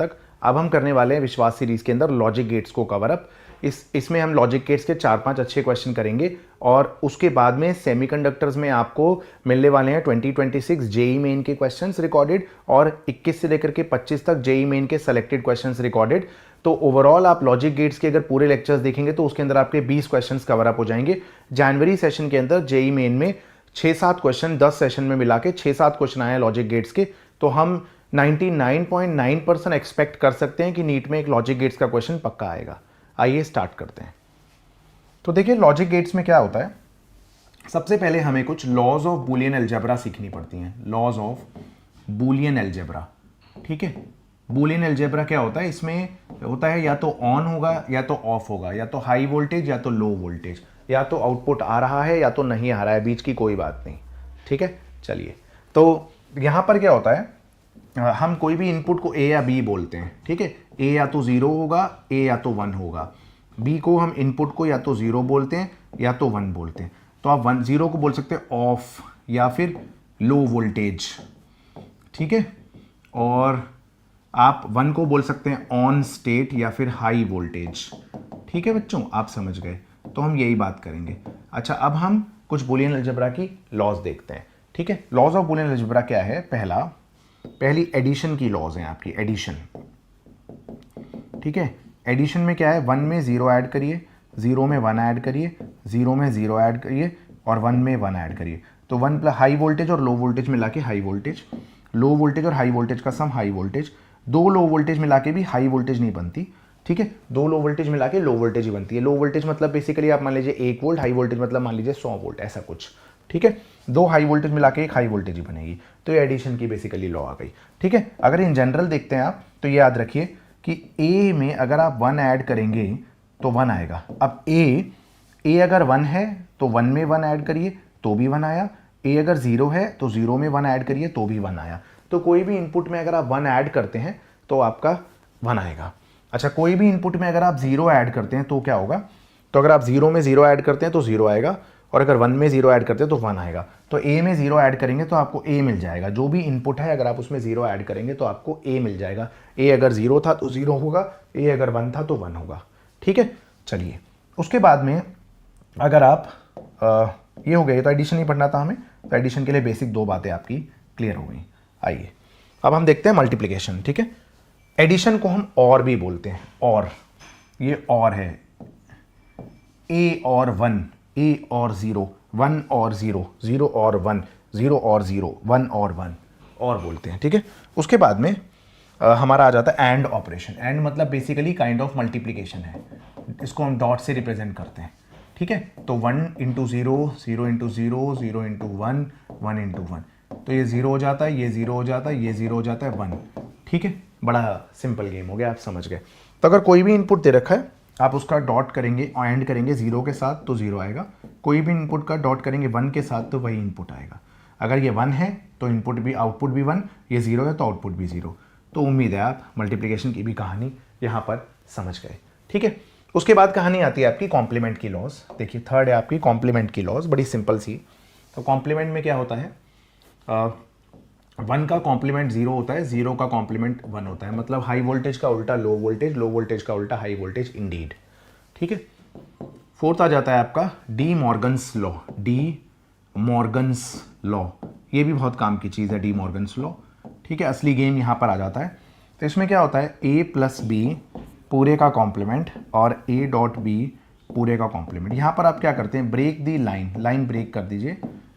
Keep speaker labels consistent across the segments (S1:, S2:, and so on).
S1: तक। अब हम करने वाले हैं विश्वास सीरीज के अंदर लॉजिक गेट्स को कवर अप। इसमें हम लॉजिक गेट्स के 4-5 अच्छे क्वेश्चन करेंगे और उसके बाद में सेमीकंडक्टर्स में आपको मिलने वाले हैं 2026 जेई मेन के क्वेश्चंस रिकॉर्डेड और 21 से लेकर के 25 तक जेई मेन के सेलेक्टेड क्वेश्चंस रिकॉर्डेड। तो ओवरऑल आप लॉजिक गेट्स के अगर पूरे लेक्चर्स देखेंगे तो उसके अंदर आपके 20 क्वेश्चंस कवर अप हो जाएंगे। जनवरी सेशन के अंदर जेई मेन में 6-7 क्वेश्चन 10 सेशन में मिला के 6-7 क्वेश्चन आए हैं लॉजिक गेट्स के। तो हम 99.9% एक्सपेक्ट कर सकते हैं कि नीट में एक लॉजिक गेट्स का क्वेश्चन पक्का आएगा। आइए स्टार्ट करते हैं। तो देखिए लॉजिक गेट्स में क्या होता है, सबसे पहले हमें कुछ लॉज ऑफ बूलियन अलजेब्रा सीखनी पड़ती हैं। लॉज ऑफ बूलियन अलजेब्रा, ठीक है। बूलियन अलजेब्रा क्या होता है, इसमें होता है या तो ऑन होगा या तो ऑफ होगा, या तो हाई वोल्टेज या तो लो वोल्टेज, या तो आउटपुट आ रहा है या तो नहीं आ रहा है, बीच की कोई बात नहीं, ठीक है। चलिए, तो यहां पर क्या होता है, हम कोई भी इनपुट को ए या बी बोलते हैं, ठीक है। ए या तो 0 होगा, ए या तो 1 होगा। बी को हम इनपुट को या तो 0 बोलते हैं या तो 1 बोलते हैं। तो आप 0 को बोल सकते हैं ऑफ या फिर लो वोल्टेज, ठीक है। और आप 1 को बोल सकते हैं ऑन स्टेट या फिर हाई वोल्टेज, ठीक है बच्चों, आप समझ गए। तो हम यही बात करेंगे। अच्छा, अब हम कुछ बूलियन अलजेब्रा की लॉज देखते हैं, ठीक है। लॉज ऑफ बूलियन अलजेब्रा क्या है, पहली एडिशन की लॉज है आपकी, एडिशन, ठीक है। एडिशन में क्या है, 1 में 0 ऐड करिए, 0 में 1 ऐड करिए, 0 में 0 ऐड करिए और 1 में 1 ऐड करिए। तो 1 प्लस हाई वोल्टेज और लो वोल्टेज मिला के हाई वोल्टेज, लो वोल्टेज और हाई वोल्टेज का sum high voltage. 2 low voltage मिला के भी हाई वोल्टेज नहीं बनती, ठीक है। 2 लो वोल्टेज मिला के लो वोल्टेज ही बनती है। लो वोल्टेज मतलब बेसिकली आप मान लीजिए 1 वोल्ट, हाई वोल्टेज मतलब मान लीजिए 100 वोल्ट, ऐसा कुछ, ठीक है। 2 हाई वोल्टेज मिला के एक हाई वोल्टेज ही बनेगी। तो ये एडिशन की बेसिकली लॉ आ गई, ठीक है। अगर इन जनरल देखते हैं आप तो ये याद रखिए कि ए में अगर आप 1 ऐड करेंगे तो 1 आएगा। अब ए अगर 1 है तो 1 में 1 ऐड करिए तो भी 1 आया। ए अगर 0 है तो 0 में 1 ऐड करिए तो भी 1 आया। तो कोई भी इनपुट में अगर आप 1 ऐड करते हैं तो आपका 1 आएगा। अच्छा, कोई भी इनपुट में अगर आप 0 ऐड करते हैं तो क्या होगा, तो अगर आप 0 में 0 ऐड करते हैं तो 0 आएगा और अगर 1 में 0 ऐड करते हैं तो 1 आएगा। तो ए में 0 ऐड करेंगे तो आपको ए मिल जाएगा। जो भी इनपुट है अगर आप उसमें 0 ऐड करेंगे तो आपको ए मिल जाएगा। ए अगर 0 था तो 0 होगा, ए अगर 1 था तो 1 होगा, ठीक है। चलिए, उसके बाद में अगर आप ये हो गया, तो एडिशन ही पढ़ना था हमें, तो एडिशन के लिए बेसिक 2 बातें आपकी क्लियर हो गई। आइए अब हम देखते हैं मल्टीप्लिकेशन, ठीक है। एडिशन को हम और भी बोलते हैं, और ये और है, ए और 1, ए और 0, 1 और 0, 0 और 1, 0 और 0, 1 और 1 और बोलते हैं, ठीक है। उसके बाद में हमारा आ जाता है एंड ऑपरेशन। एंड मतलब बेसिकली काइंड ऑफ मल्टीप्लिकेशन है, इसको हम डॉट से रिप्रेजेंट करते हैं, ठीक है। तो 1 इंटू 0, 0 इंटू 0, 0 इंटू 1, 1 इंटू 1, तो ये 0 हो जाता है, ये 0 हो जाता है, ये 0 हो जाता है, 1, ठीक है। बड़ा सिंपल गेम हो गया, आप समझ गए। तो अगर कोई भी इनपुट दे रखा है आप उसका डॉट करेंगे, एंड करेंगे 0 के साथ तो 0 आएगा। कोई भी इनपुट का डॉट करेंगे 1 के साथ तो वही इनपुट आएगा। अगर ये 1 है तो इनपुट भी, आउटपुट भी 1, ये 0 है तो आउटपुट भी 0। तो उम्मीद है आप मल्टीप्लिकेशन की भी कहानी यहाँ पर समझ गए, ठीक है। उसके बाद कहानी आती है आपकी कॉम्प्लीमेंट की लॉज। देखिए थर्ड है आपकी कॉम्प्लीमेंट की लॉज, बड़ी सिंपल सी। तो कॉम्प्लीमेंट में क्या होता है, 1 का कॉम्प्लीमेंट 0 होता है, 0 का कॉम्प्लीमेंट 1 होता है। मतलब हाई वोल्टेज का उल्टा लो वोल्टेज, लो वोल्टेज का उल्टा हाई वोल्टेज, इंडीड, ठीक है। फोर्थ आ जाता है आपका D Morgan's law. D Morgan's law, ये भी बहुत काम की चीज़ है, डी मॉर्गन्स लॉ, ठीक है। असली गेम यहाँ पर आ जाता है। तो इसमें क्या होता है, ए प्लस बी पूरे का कॉम्प्लीमेंट और ए डॉट बी पूरे का कॉम्प्लीमेंट। यहाँ पर आप क्या करते हैं, break the line, line break कर दीजिए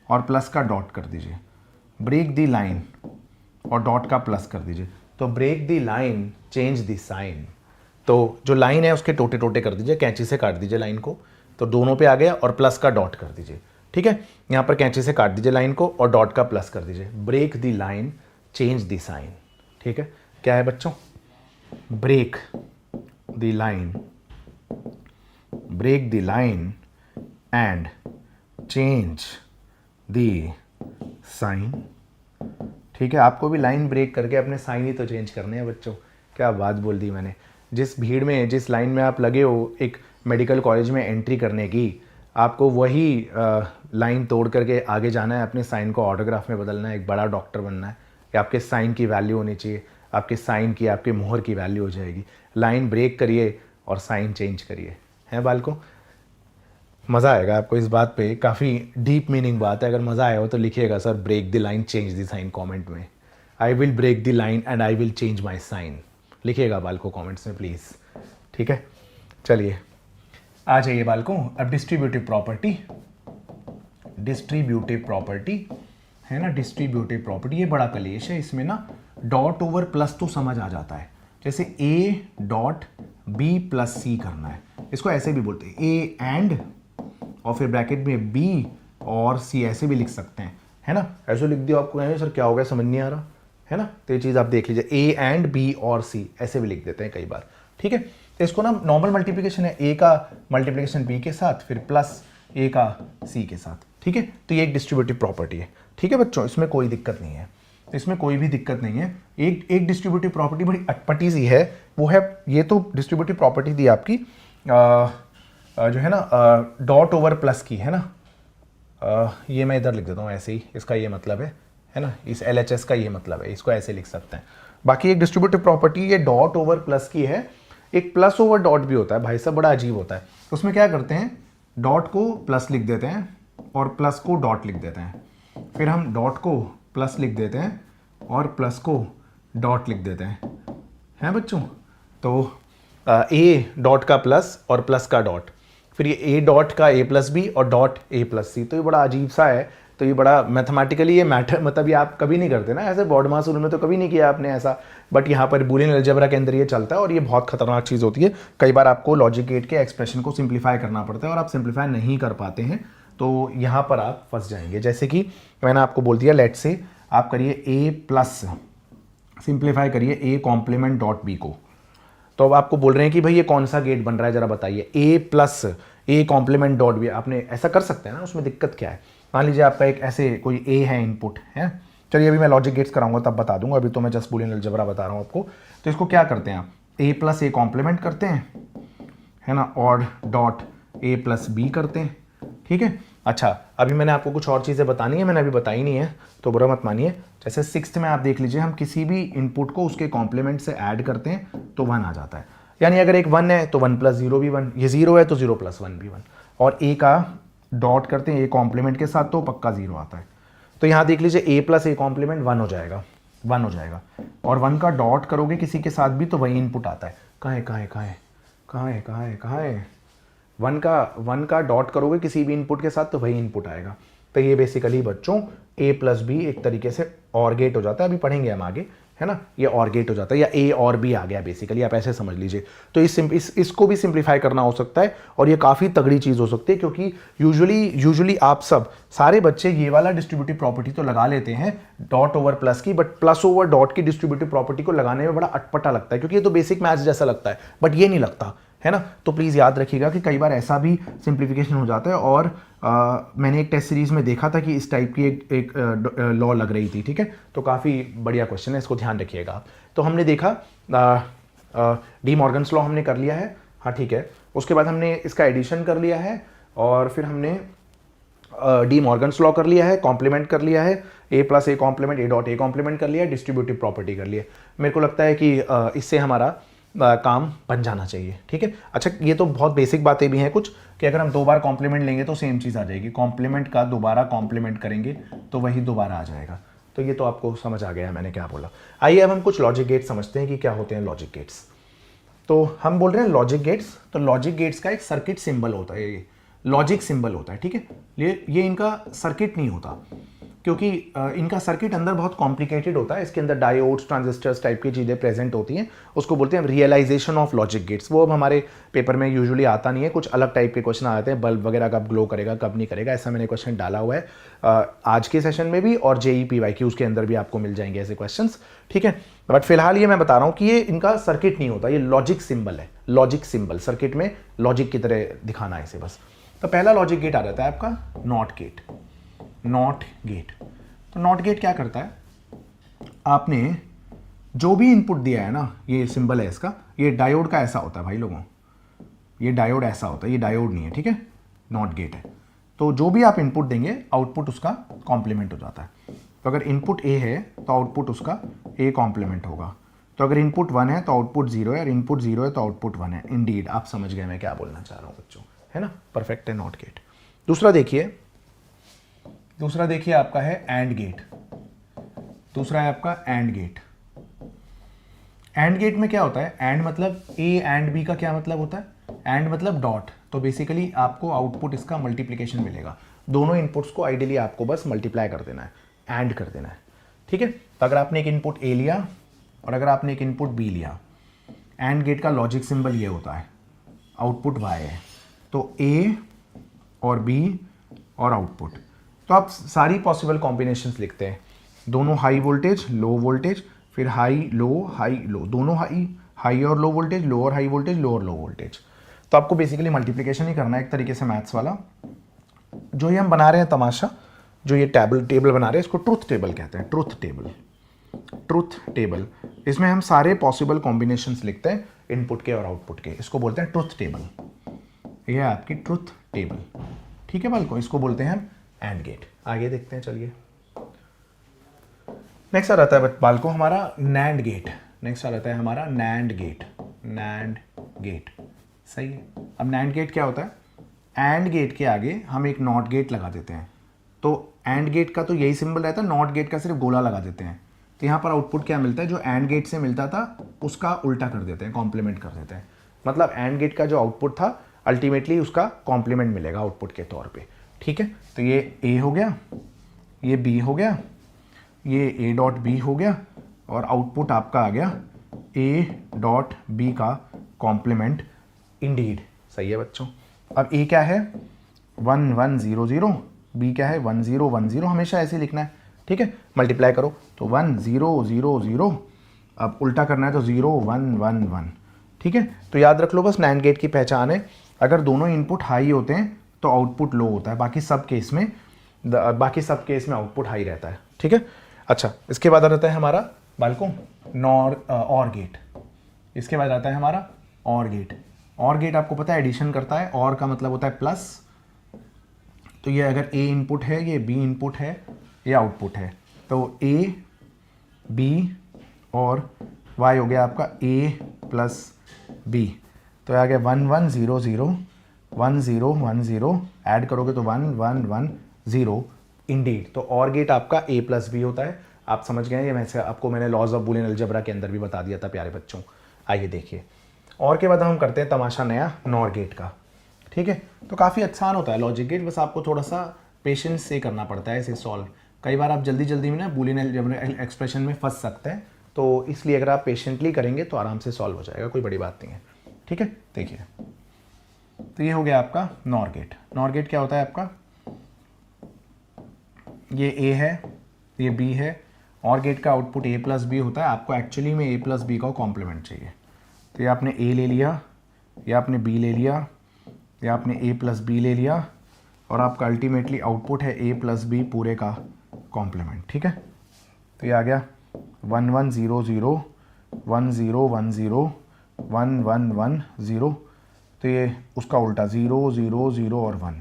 S1: और प्लस का डॉट कर दीजिए। ब्रेक दी लाइन और डॉट का प्लस कर दीजिए। तो break the line, change the sign. तो जो लाइन है उसके टोटे टोटे कर दीजिए, कैंची से काट दीजिए लाइन को, तो दोनों पे आ गया, और प्लस का डॉट कर दीजिए, ठीक है। यहाँ पर कैंची से काट दीजिए लाइन को और डॉट का प्लस कर दीजिए। Break the line, change the sign, ठीक है। क्या है बच्चों, break the line, break the line and change the sign, ठीक है। आपको भी लाइन ब्रेक करके अपने साइन ही तो चेंज करने हैं बच्चों। क्या बात बोल दी मैंने। जिस भीड़ में, जिस लाइन में आप लगे हो एक मेडिकल कॉलेज में एंट्री करने की, आपको वही लाइन तोड़ करके आगे जाना है, अपने साइन को ऑटोग्राफ में बदलना है, एक बड़ा डॉक्टर बनना है, कि आपके साइन की वैल्यू होनी चाहिए। आपके साइन की, आपके मोहर की वैल्यू हो जाएगी। लाइन ब्रेक करिए और साइन चेंज करिए, हैं बालकों? मज़ा आएगा आपको इस बात पे, काफ़ी डीप मीनिंग बात है। अगर मज़ा आया हो तो लिखिएगा sir break the line change the sign comment में। I will break the line and I will change my sign, लिखिएगा बालकों कमेंट्स में प्लीज़, ठीक है? चलिए आ जाइए बालकों, अब डिस्ट्रीब्यूटिव प्रॉपर्टी, डिस्ट्रीब्यूटिव प्रॉपर्टी है ना, डिस्ट्रीब्यूटिव प्रॉपर्टी ये बड़ा कलेश है। इसमें ना डॉट ओवर प्लस तो समझ आ जाता है, जैसे ए डॉट बी प्लस सी करना है, इसको ऐसे भी बोलते हैं ए एंड और फिर ब्रैकेट में बी और सी, ऐसे भी लिख सकते हैं, है ना? ऐसे लिख दिया, आपको कहेंगे सर क्या हो गया, समझ नहीं आ रहा, है ना? तो ये चीज़ आप देख लीजिए, ए एंड बी और सी ऐसे भी लिख देते हैं कई बार, ठीक है? तो इसको ना नॉर्मल मल्टीप्लिकेशन है, ए का मल्टीप्लिकेशन बी के साथ फिर प्लस ए का सी के साथ, ठीक है? तो ये एक डिस्ट्रीब्यूटिव प्रॉपर्टी है, ठीक है बच्चों? इसमें कोई दिक्कत नहीं है, इसमें कोई भी दिक्कत नहीं है। एक डिस्ट्रीब्यूटिव प्रॉपर्टी बड़ी अटपटी सी है, वो है ये तो डिस्ट्रीब्यूटिव प्रॉपर्टी थी आपकी जो है ना डॉट ओवर प्लस की, है ना? ये मैं इधर लिख देता हूँ ऐसे ही, इसका ये मतलब है ना, इस LHS का ये मतलब है, इसको ऐसे लिख सकते हैं। बाकी एक डिस्ट्रीब्यूटिव प्रॉपर्टी ये डॉट ओवर प्लस की है, एक प्लस ओवर डॉट भी होता है भाई साहब, बड़ा अजीब होता है। उसमें क्या करते हैं, डॉट को प्लस लिख देते हैं और प्लस को डॉट लिख देते हैं, फिर हम डॉट को प्लस लिख देते हैं और प्लस को डॉट लिख देते हैं बच्चों? तो ए डॉट का प्लस और प्लस का डॉट, फिर ये ए डॉट का ए प्लस बी और डॉट ए प्लस सी, तो ये बड़ा अजीब सा है। तो ये बड़ा मैथमेटिकली ये मैटर, मतलब ये आप कभी नहीं करते ना ऐसे, बोर्ड मास रूल में तो कभी नहीं किया आपने ऐसा, बट यहाँ पर बूलियन अलजेब्रा के अंदर ये चलता है और ये बहुत खतरनाक चीज़ होती है। कई बार आपको लॉजिक गेट के एक्सप्रेशन को सिंप्लीफाई करना पड़ता है और आप सिंप्लीफाई नहीं कर पाते हैं, तो यहाँ पर आप फंस जाएंगे। जैसे कि मैंने आपको बोल दिया, लेट से आप करिए ए प्लस, सिंप्लीफाई करिए ए कॉम्प्लीमेंट डॉट बी को, तो अब आपको बोल रहे हैं कि भाई ये कौन सा गेट बन रहा है, जरा बताइए। A plus A complement dot B, आपने ऐसा कर सकते हैं ना, उसमें दिक्कत क्या है? मान लीजिए आपका एक ऐसे कोई ए है इनपुट है, चलिए अभी मैं लॉजिक गेट्स कराऊंगा तब बता दूंगा, अभी तो मैं जस्ट बूलियन अलजेब्रा बता रहा हूँ आपको। तो इसको क्या करते हैं आप, ए प्लस ए कॉम्प्लीमेंट करते हैं, है ना, और डॉट ए प्लस बी करते हैं, ठीक है? अच्छा, अभी मैंने आपको कुछ और चीज़ें बतानी है, मैंने अभी बताई नहीं है तो बुरा मत मानिए। जैसे 6th में आप देख लीजिए, हम किसी भी इनपुट को उसके कॉम्प्लीमेंट से ऐड करते हैं तो 1 आ जाता है, यानी अगर एक 1 है तो 1 प्लस 0 भी 1, ये 0 है तो 0 प्लस 1 भी 1, और ए का डॉट करते हैं ए कॉम्प्लीमेंट के साथ तो पक्का 0 आता है। तो यहाँ देख लीजिए ए प्लस ए कॉम्प्लीमेंट 1 हो जाएगा, 1 हो जाएगा, और 1 का डॉट करोगे किसी के साथ भी तो वही इनपुट आता है। कहाँ है 1 का डॉट करोगे किसी भी इनपुट के साथ तो वही इनपुट आएगा। तो ये बेसिकली बच्चों ए प्लस बी एक तरीके से और गेट हो जाता है, अभी पढ़ेंगे हम आगे, है ना? ये और गेट हो जाता है, या ए और बी आ गया बेसिकली, आप ऐसे समझ लीजिए। तो इसको भी सिंप्लीफाई करना हो सकता है और ये काफ़ी तगड़ी चीज़ हो सकती है, क्योंकि यूजुअली आप सब सारे बच्चे ये वाला डिस्ट्रीब्यूटिव प्रॉपर्टी तो लगा लेते हैं डॉट ओवर प्लस की, बट प्लस ओवर डॉट की डिस्ट्रीब्यूटिव प्रॉपर्टी को लगाने में बड़ा अटपटा लगता है, क्योंकि ये तो बेसिक मैथ्स जैसा लगता है, बट ये नहीं लगता, है ना? तो प्लीज़ याद रखिएगा कि कई बार ऐसा भी सिंप्लीफिकेशन हो जाता है, और मैंने एक टेस्ट सीरीज़ में देखा था कि इस टाइप की एक लॉ लग रही थी, ठीक है? तो काफ़ी बढ़िया क्वेश्चन है, इसको ध्यान रखिएगा। तो हमने देखा डी मॉर्गन्स लॉ हमने कर लिया है, हाँ ठीक है। उसके बाद हमने इसका एडिशन कर लिया है, और फिर हमने डी मॉर्गन्स लॉ कर लिया है, कॉम्प्लीमेंट कर लिया है, A plus A complement A dot A complement कर लिया है, डिस्ट्रीब्यूटिव प्रॉपर्टी कर लिया है। मेरे को लगता है कि इससे हमारा काम बन जाना चाहिए, ठीक है? अच्छा, ये तो बहुत बेसिक बातें भी हैं कुछ, कि अगर हम 2 बार कॉम्प्लीमेंट लेंगे तो सेम चीज़ आ जाएगी, कॉम्प्लीमेंट का दोबारा कॉम्प्लीमेंट करेंगे तो वही दोबारा आ जाएगा। तो ये तो आपको समझ आ गया है मैंने क्या बोला। आइए अब हम कुछ लॉजिक गेट्स समझते हैं कि क्या होते हैं लॉजिक गेट्स। तो हम बोल रहे हैं लॉजिक गेट्स, तो लॉजिक गेट्स का एक सर्किट सिंबल होता है, ये लॉजिक सिंबल होता है, ठीक है? ये इनका सर्किट नहीं होता, क्योंकि इनका सर्किट अंदर बहुत कॉम्प्लिकेटेड होता है, इसके अंदर डायोड्स ट्रांजिस्टर्स टाइप की चीज़ें प्रेजेंट होती हैं, उसको बोलते हैं रियलाइजेशन ऑफ लॉजिक गेट्स। वो अब हमारे पेपर में यूजुअली आता नहीं है, कुछ अलग टाइप के क्वेश्चन आते हैं, बल्ब वगैरह कब ग्लो करेगा कब नहीं करेगा, ऐसा मैंने क्वेश्चन डाला हुआ है आज के सेशन में भी, और JEE PYQs के अंदर भी आपको मिल जाएंगे ऐसे क्वेश्चन, ठीक है? बट फिलहाल ये मैं बता रहा हूँ कि ये इनका सर्किट नहीं होता, ये लॉजिक सिंबल है, लॉजिक सिंबल, सर्किट में लॉजिक की तरह दिखाना है इसे बस। तो पहला लॉजिक गेट आ जाता है आपका नॉट गेट। नॉट गेट, तो नॉट गेट क्या करता है, आपने जो भी इनपुट दिया है ना, ये सिंबल है इसका, ये डायोड का ऐसा होता है भाई लोगों, ये डायोड ऐसा होता है, ये डायोड नहीं है, ठीक है? नॉट गेट है, तो जो भी आप इनपुट देंगे आउटपुट उसका कॉम्प्लीमेंट हो जाता है। तो अगर इनपुट ए है तो आउटपुट उसका ए कॉम्प्लीमेंट होगा, तो अगर इनपुट 1 है तो आउटपुट 0 है, और इनपुट 0 है तो आउटपुट 1 है। इंडीड, आप समझ गए मैं क्या बोलना चाह रहा हूँ बच्चों, है ना, परफेक्ट है नॉट गेट। दूसरा देखिए आपका है एंड गेट। दूसरा है आपका एंड गेट। एंड गेट में क्या होता है, एंड मतलब ए एंड बी का क्या मतलब होता है, एंड मतलब डॉट, तो बेसिकली आपको आउटपुट इसका मल्टीप्लिकेशन मिलेगा। दोनों इनपुट्स को आइडियली आपको बस मल्टीप्लाई कर देना है, एंड कर देना है, ठीक है। तो अगर आपने एक इनपुट ए लिया और अगर आपने एक इनपुट बी लिया, एंड गेट का लॉजिक सिंबल ये होता है, आउटपुट वाई है, तो ए और बी और आउटपुट। तो आप सारी पॉसिबल कॉम्बिनेशंस लिखते हैं, दोनों हाई वोल्टेज लो वोल्टेज, फिर हाई लो, दोनों हाई और लो वोल्टेज, लो और हाई वोल्टेज, लो और लो वोल्टेज। तो आपको बेसिकली मल्टीप्लिकेशन ही करना है एक तरीके से मैथ्स वाला। जो ये हम बना रहे हैं तमाशा, जो ये टेबल बना रहे हैं, इसको ट्रूथ टेबल कहते हैं, ट्रूथ टेबल। इसमें हम सारे पॉसिबल कॉम्बिनेशंस लिखते हैं इनपुट के और आउटपुट के, इसको बोलते हैं ट्रूथ टेबल। ये है आपकी ट्रूथ टेबल, ठीक है बालको, इसको बोलते हैं हम एंड गेट। आगे देखते हैं, चलिए। नेक्स्ट आ रहता है बालको हमारा नैंड गेट। नैंड गेट, सही है। अब नैंड गेट क्या होता है, एंड गेट के आगे हम एक नॉट गेट लगा देते हैं। तो एंड गेट का तो यही सिंबल रहता है, नॉट गेट का सिर्फ गोला लगा देते हैं। तो यहाँ पर आउटपुट क्या मिलता है, जो एंड गेट से मिलता था उसका उल्टा कर देते हैं, कॉम्प्लीमेंट कर देते हैं। मतलब एंड गेट का जो आउटपुट था अल्टीमेटली उसका कॉम्प्लीमेंट मिलेगा आउटपुट के तौर पे, ठीक है। तो ये ए हो गया, ये बी हो गया, ये ए डॉट बी हो गया, और आउटपुट आपका आ गया ए डॉट बी का कॉम्प्लीमेंट। इंडीड, सही है बच्चों। अब ए क्या है 1 1 0 0, बी क्या है 1 0 1 0, हमेशा ऐसे लिखना है, ठीक है। मल्टीप्लाई करो तो 1 0 0 0, अब उल्टा करना है तो 0 1 1 1, ठीक है। तो याद रख लो बस, नैंड गेट की पहचान है, अगर दोनों इनपुट हाई होते हैं तो आउटपुट लो होता है, बाकी सब केस में आउटपुट हाई रहता है, ठीक है। अच्छा, इसके बाद आता है हमारा बालकों और गेट। इसके बाद आता है हमारा और गेट। और गेट आपको पता है एडिशन करता है, और का मतलब होता है प्लस। तो ये अगर ए इनपुट है, ये बी इनपुट है, ये आउटपुट है, तो ए बी और वाई हो गया आपका ए प्लस बी। तो आ गया 1 1 0 0 1 0 1 0, ऐड करोगे तो 1 1 1 0। इंडीड, तो और गेट आपका ए प्लस बी होता है। आप समझ गए, ये वैसे आपको मैंने लॉज ऑफ बूलियन अलजेब्रा के अंदर भी बता दिया था प्यारे बच्चों। आइए देखिए, और के बाद हम करते हैं तमाशा नया नॉर गेट का, ठीक है। तो काफ़ी आसान होता है लॉजिक गेट, बस आपको थोड़ा सा पेशेंस से करना पड़ता है इसे सॉल्व। कई बार आप जल्दी में ना बूलियन अलजेब्रा एक्सप्रेशन में फंस सकते हैं, तो इसलिए अगर आप पेशेंटली करेंगे तो आराम से सॉल्व हो जाएगा, कोई बड़ी बात नहीं है, ठीक है। देखिए, तो ये हो गया आपका नॉर गेट। नॉर गेट क्या होता है आपका, ये ए है, ये बी है, और गेट का आउटपुट ए प्लस बी होता है। आपको एक्चुअली में ए प्लस बी का कॉम्प्लीमेंट चाहिए, तो ये आपने ए ले लिया, या आपने बी ले लिया, या आपने ए प्लस बी ले लिया, और आपका अल्टीमेटली आउटपुट है ए प्लस बी पूरे का कॉम्प्लीमेंट, ठीक है। तो ये आ गया 1 1 0 0 1 0 1 0 1 1 1 0, तो ये उसका उल्टा 0 0 0 और 1।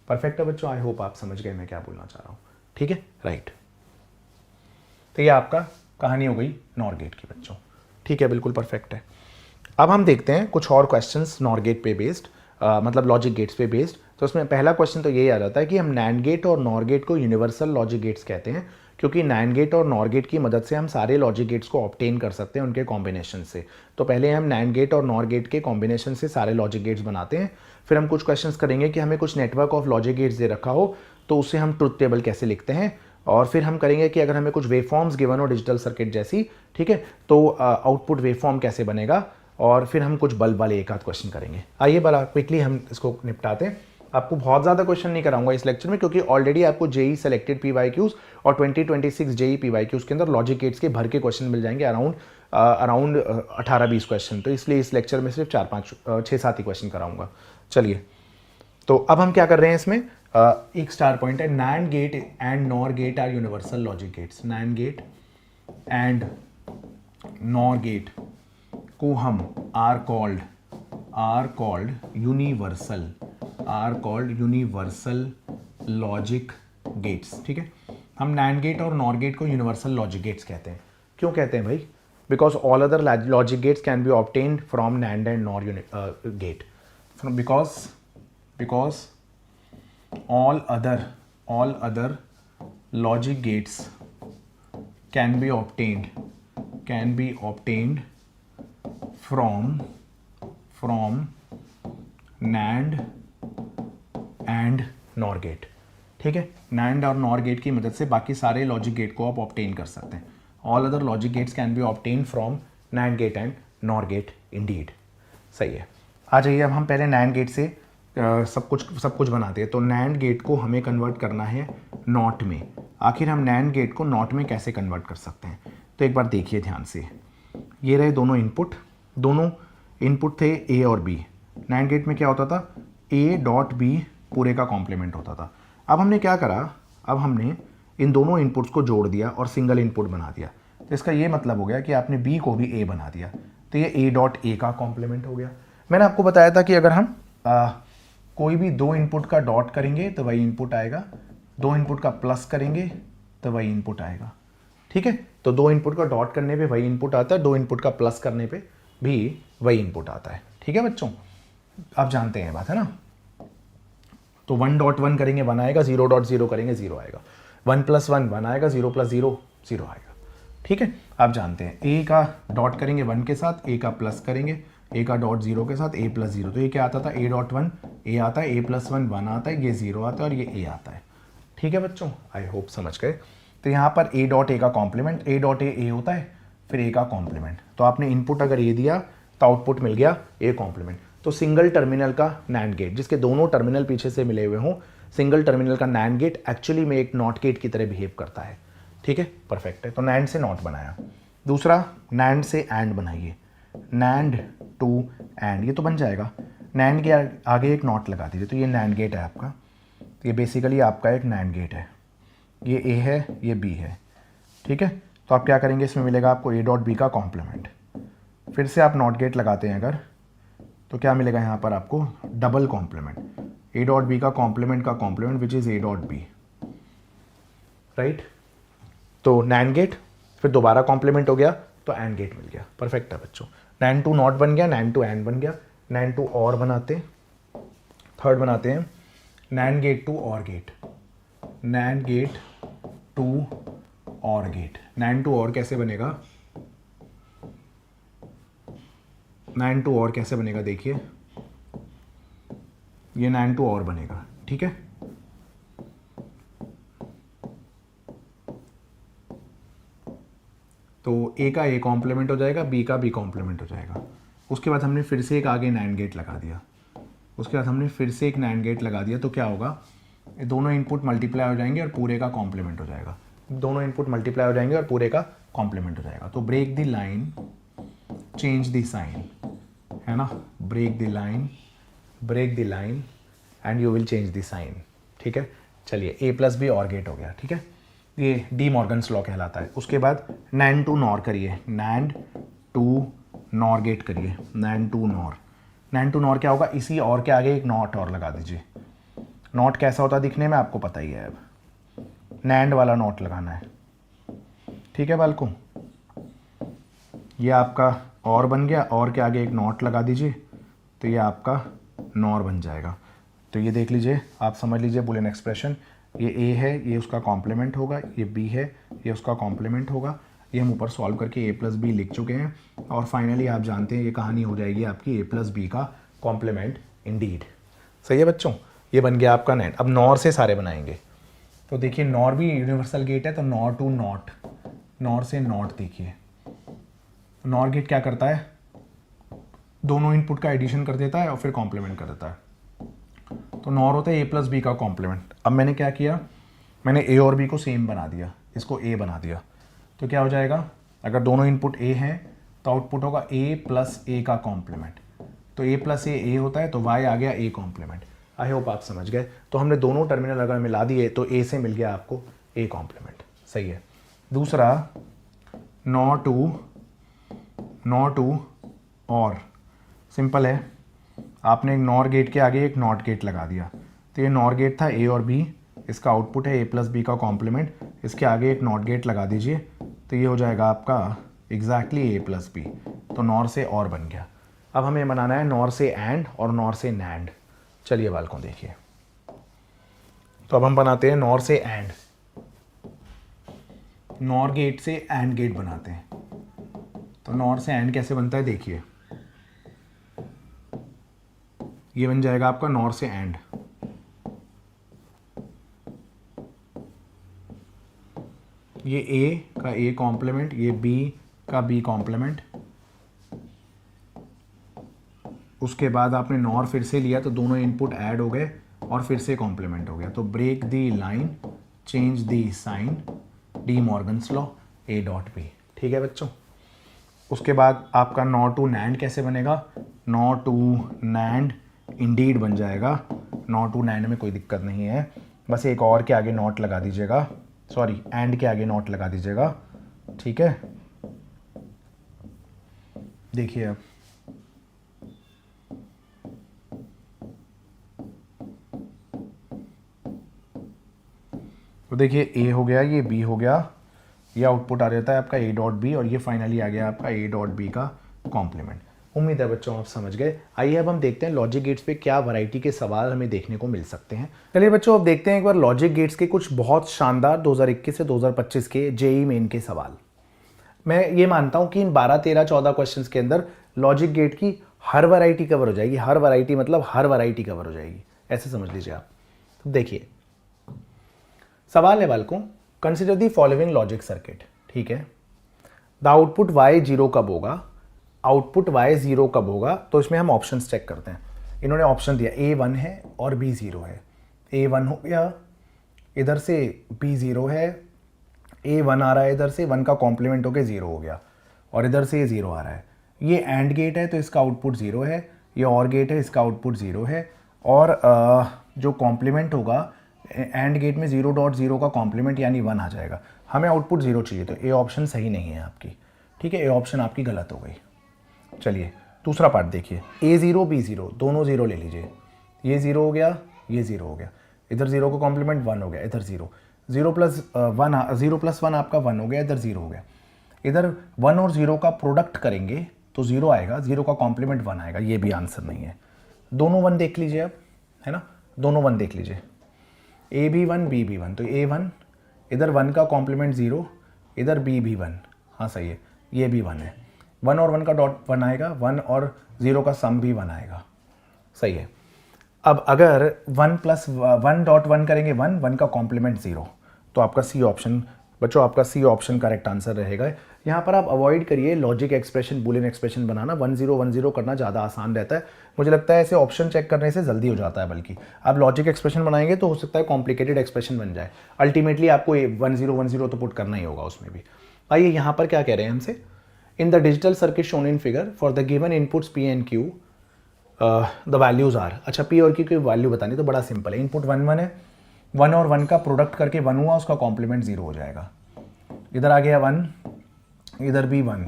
S1: परफेक्ट है बच्चों, आई होप आप समझ गए मैं क्या बोलना चाह रहा हूँ, ठीक है, राइट। तो ये आपका कहानी हो गई नॉर गेट की बच्चों, ठीक है, बिल्कुल परफेक्ट है। अब हम देखते हैं कुछ और क्वेश्चंस नॉर गेट पे बेस्ड, मतलब लॉजिक गेट्स पे बेस्ड। तो उसमें पहला क्वेश्चन तो यही आ जाता है कि हम नैंड गेट और नॉर गेट को यूनिवर्सल लॉजिक गेट्स कहते हैं, क्योंकि नैंड गेट और नॉर गेट की मदद से हम सारे लॉजिक गेट्स को ऑब्टेन कर सकते हैं उनके कॉम्बिनेशन से। तो पहले हम नैंड गेट और नॉर गेट के कॉम्बिनेशन से सारे लॉजिक गेट्स बनाते हैं, फिर हम कुछ क्वेश्चंस करेंगे कि हमें कुछ नेटवर्क ऑफ लॉजिक गेट्स दे रखा हो तो उसे हम ट्रुथ टेबल कैसे लिखते हैं, और फिर हम करेंगे कि अगर हमें कुछ वेवफॉर्म्स गिवन हो डिजिटल सर्किट जैसी, ठीक है, तो आउटपुट वेवफॉर्म कैसे बनेगा, और फिर हम कुछ बल्ब वाले एक आध क्वेश्चन करेंगे। आइए बड़ा क्विकली हम इसको निपटाते हैं। आपको बहुत ज़्यादा क्वेश्चन नहीं कराऊंगा इस लेक्चर में, क्योंकि ऑलरेडी आपको जेई सेलेक्टेड PYQs और 2026 जेई PYQs के अंदर लॉजिक गेट्स के भर के क्वेश्चन मिल जाएंगे, अराउंड 18-20 क्वेश्चन। तो इसलिए इस लेक्चर में सिर्फ 6-7 ही क्वेश्चन कराऊंगा। चलिए, तो अब हम क्या कर रहे हैं इसमें, एक स्टार पॉइंट है, NAND gate and NOR gate are universal logic gates. NAND gate and NOR gate को हम are called universal logic gates, ठीक है। हम नैंड गेट और नॉर गेट को यूनिवर्सल लॉजिक गेट्स कहते हैं। क्यों कहते हैं भाई, because all other logic gates can be obtained from NAND and NOR gate, because all other logic gates can be obtained from NAND and NOR gate. ठीक है, NAND और NOR गेट की मदद से बाकी सारे लॉजिक गेट को आप ऑब्टेन कर सकते हैं। All other logic gates can be obtain from NAND gate and NOR gate indeed. सही है। आ जाइए, अब हम पहले NAND गेट से सब कुछ बनाते हैं। तो NAND गेट को हमें कन्वर्ट करना है नॉट में। आखिर हम NAND गेट को नॉट में कैसे कन्वर्ट कर सकते हैं? तो एक बार देखिए ध्यान से, ये रहे दोनों इनपुट थे A और B। NAND गेट में क्या होता था? A.B पूरे का कॉम्प्लीमेंट होता था। अब हमने क्या करा, अब हमने इन दोनों इनपुट्स को जोड़ दिया और सिंगल इनपुट बना दिया। तो इसका ये मतलब हो गया कि आपने B को भी A बना दिया, तो ये A.A का कॉम्प्लीमेंट हो गया। मैंने आपको बताया था कि अगर हम कोई भी दो इनपुट का डॉट करेंगे तो वही इनपुट आएगा, दो इनपुट का प्लस करेंगे तो वही इनपुट आएगा। ठीक है, तो दो इनपुट का डॉट करने पे वही इनपुट आता है, दो इनपुट का प्लस करने पे भी वही इनपुट आता है। ठीक है बच्चों, आप जानते हैं बात, है ना। तो 1.1 करेंगे 1 आएगा, 0.0 करेंगे 0 आएगा, 1 + 1 1 आएगा, 0 + 0 0 आएगा। ठीक है, आप जानते हैं ए का डॉट करेंगे 1 के साथ, ए का प्लस करेंगे ए का डॉट 0 के साथ, A + 0। तो ये क्या आता था? A.1 A आता है, A + 1 1 आता है, ये 0 आता है और ये A आता है। ठीक है बच्चों, आई होप समझ गए। तो यहाँ पर A.A का कॉम्प्लीमेंट, A होता है, फिर A का कॉम्प्लीमेंट। तो आपने इनपुट अगर ये दिया तो आउटपुट मिल गया A कॉम्प्लीमेंट। तो सिंगल टर्मिनल का NAND गेट, जिसके दोनों टर्मिनल पीछे से मिले हुए हों, सिंगल टर्मिनल का NAND गेट एक्चुअली में एक नॉट गेट की तरह बिहेव करता है। ठीक है, परफेक्ट है। तो NAND से नॉट बनाया। दूसरा, NAND से AND बनाइए, NAND to AND, ये तो बन जाएगा। NAND के आगे एक नॉट लगा दीजिए, तो ये NAND गेट है आपका। तो ये बेसिकली आपका एक NAND गेट है, ये A है, ये B है। ठीक है, तो आप क्या करेंगे, इसमें मिलेगा आपको A.B का कॉम्प्लीमेंट। फिर से आप नॉट गेट लगाते हैं अगर, तो क्या मिलेगा यहाँ पर आपको? डबल कॉम्प्लीमेंट, A.B का complement which is A.B, right. तो NAND गेट, फिर दोबारा कॉम्प्लीमेंट हो गया तो AND गेट मिल गया। परफेक्ट है बच्चों। NAND to नॉट बन गया, NAND to AND बन गया। NAND to OR बनाते, थर्ड बनाते हैं, NAND gate to OR gate, NAND gate to OR gate. NAND to OR कैसे बनेगा? NAND to OR कैसे बनेगा देखिए, ये NAND to OR बनेगा। ठीक है, तो A का A कॉम्प्लीमेंट हो जाएगा, B का B कॉम्प्लीमेंट हो जाएगा। उसके बाद हमने फिर से एक आगे NAND गेट लगा दिया, उसके बाद हमने फिर से एक NAND गेट लगा दिया। तो क्या होगा, ये दोनों इनपुट मल्टीप्लाई हो जाएंगे और पूरे का कॉम्प्लीमेंट हो जाएगा। दोनों इनपुट मल्टीप्लाई हो जाएंगे और पूरे का कॉम्प्लीमेंट हो जाएगा। तो break the line, change the sign, है ना। Break the line and you will change the sign. ठीक है, चलिए A + B OR गेट हो गया। ठीक है, ये डी मॉर्गन्स लॉ कहलाता है। उसके बाद NAND to NOR करिए, NAND to NOR गेट करिए, NAND to NOR क्या होगा, इसी और के आगे एक नॉट और लगा दीजिए। नॉट कैसा होता है दिखने में आपको पता ही है, अब NAND वाला नॉट लगाना है। ठीक है बालकों, ये आपका और बन गया, और के आगे एक नॉट लगा दीजिए, तो ये आपका NOR बन जाएगा। तो ये देख लीजिए, आप समझ लीजिए बुलियन एक्सप्रेशन, ये A है, ये उसका कॉम्प्लीमेंट होगा, ये B है, ये उसका कॉम्प्लीमेंट होगा। ये हम ऊपर सॉल्व करके A + B लिख चुके हैं, और फाइनली आप जानते हैं ये कहानी हो जाएगी आपकी A + B का कॉम्प्लीमेंट इंडीड। सही है बच्चों, ये बन गया आपका NAND। अब NOR से सारे बनाएंगे। तो देखिए NOR भी यूनिवर्सल गेट है, तो NOR to NOT, NOR से NOT देखिए। NOR गेट क्या करता है, दोनों इनपुट का एडिशन कर देता है और फिर कॉम्प्लीमेंट कर देता है। तो NOR होता है A + B का कॉम्प्लीमेंट। अब मैंने क्या किया, मैंने A और B को सेम बना दिया, इसको A बना दिया। तो क्या हो जाएगा, अगर दोनों इनपुट A हैं तो आउटपुट होगा A + A का कॉम्प्लीमेंट। तो A + A होता है, तो Y आ गया A कॉम्प्लीमेंट। आई होप आप समझ गए। तो हमने दोनों टर्मिनल अगर मिला दिए तो A से मिल गया आपको A कॉम्प्लीमेंट। सही है। दूसरा, NOR to OR, सिंपल है। आपने एक NOR गेट के आगे एक NOT गेट लगा दिया, तो ये NOR गेट था A और B, इसका आउटपुट है A + B का कॉम्प्लीमेंट। इसके आगे एक NOT गेट लगा दीजिए, तो ये हो जाएगा आपका एग्जैक्टली ए प्लस बी, तो नॉर से और बन गया। अब हमें बनाना है नॉर से एंड और नॉर से नैंड। चलिए बालकों देखिए, तो अब हम बनाते हैं नॉर से एंड, नॉर गेट से एंड गेट बनाते हैं। तो नॉर से एंड कैसे बनता है देखिए, ये बन जाएगा आपका नॉर से एंड। ये ए का ए कॉम्प्लीमेंट, ये बी का बी कॉम्प्लीमेंट, उसके बाद आपने नॉर फिर से लिया तो दोनों इनपुट ऐड हो गए और फिर से कॉम्प्लीमेंट हो गया। तो break the line, change the sign, De Morgan's law, A dot B. ठीक है बच्चों, उसके बाद आपका नॉर टू नैंड कैसे बनेगा, नॉर टू नैंड इंडीड बन जाएगा। नॉर टू नैंड में कोई दिक्कत नहीं है, बस एक और के आगे नॉट लगा दीजिएगा, सॉरी एंड के आगे नॉट लगा दीजिएगा। ठीक है, देखिए अब तो देखिए ए हो गया, ये बी हो गया, ये आउटपुट आ जाता है आपका ए डॉट बी, और ये फाइनली आ गया आपका ए डॉट बी का कॉम्प्लीमेंट। उम्मीद है बच्चों आप समझ गए। आइए अब हम देखते हैं लॉजिक गेट्स पे क्या वैरायटी के सवाल हमें देखने को मिल सकते हैं। चलिए बच्चों अब देखते हैं एक बार लॉजिक गेट्स के कुछ बहुत शानदार 2021 से 2025 के जेईई मेन के सवाल। मैं ये मानता हूँ कि इन 12, 13, 14 क्वेश्चंस के अंदर लॉजिक गेट की हर वैरायटी कवर हो जाएगी। हर वैरायटी मतलब हर वैरायटी कवर हो जाएगी, ऐसे समझ लीजिए आप। तो देखिए सवाल है बालकों, consider the following logic circuit. ठीक है, द आउटपुट y 0 कब होगा, आउटपुट y 0 कब होगा, तो इसमें हम ऑप्शंस चेक करते हैं। इन्होंने ऑप्शन दिया a 1 है और b 0 है। a 1 हो गया, इधर से b 0 है, a 1 आ रहा है, इधर से 1 का कॉम्प्लीमेंट होकर 0 हो गया, और इधर से ये 0 आ रहा है। ये एंड गेट है तो इसका आउटपुट 0 है, ये और गेट है इसका आउटपुट 0 है, और जो कॉम्प्लीमेंट होगा एंड गेट में 0.0 का कॉम्प्लीमेंट यानी 1 आ जाएगा। हमें आउटपुट 0 चाहिए, तो ए ऑप्शन सही नहीं है आपकी। ठीक है, ए ऑप्शन आपकी गलत हो गई। चलिए दूसरा पार्ट देखिए, a 0 b 0 दोनों 0 ले लीजिए। ये 0 हो गया, ये 0 हो गया, इधर 0 का कॉम्प्लीमेंट 1 हो गया, इधर 0, 0 प्लस 1 आपका 1 हो गया, इधर 0 हो गया। इधर 1 और 0 का प्रोडक्ट करेंगे तो 0 आएगा, 0 का कॉम्प्लीमेंट 1 आएगा, ये भी आंसर नहीं है। दोनों 1 देख लीजिए अब, है ना, दोनों 1 देख लीजिए, ए भी 1 बी भी 1, तो ए 1, इधर 1 का कॉम्प्लीमेंट 0, इधर बी भी 1, हाँ सही है, ये भी 1 है। 1 और 1 का डॉट 1 आएगा, 1 और 0 का सम भी 1 आएगा, सही है। अब अगर 1 प्लस 1.1 करेंगे 1, 1 का कॉम्प्लीमेंट 0, तो आपका सी ऑप्शन बच्चों, आपका सी ऑप्शन करेक्ट आंसर रहेगा। यहाँ पर आप अवॉइड करिए लॉजिक एक्सप्रेशन, बूलियन एक्सप्रेशन बनाना। 1 0 1 0 करना ज़्यादा आसान रहता है, मुझे लगता है ऐसे ऑप्शन चेक करने से जल्दी हो जाता है। बल्कि आप लॉजिक एक्सप्रेशन बनाएंगे तो हो सकता है कॉम्प्लिकेटेड एक्सप्रेशन बन जाए। अल्टीमेटली आपको 1 0 1 0 तो पुट करना ही होगा उसमें भी। आइए यहाँ पर क्या कह रहे हैं हमसे, in the digital circuit shown in figure for the given inputs P and Q the values are. अच्छा, पी और क्यू की वैल्यू बतानी, तो बड़ा सिंपल है, इनपुट 1 1 है, 1 और 1 का प्रोडक्ट करके 1 हुआ, उसका कॉम्प्लीमेंट 0 हो जाएगा। इधर आ गया 1, इधर भी 1,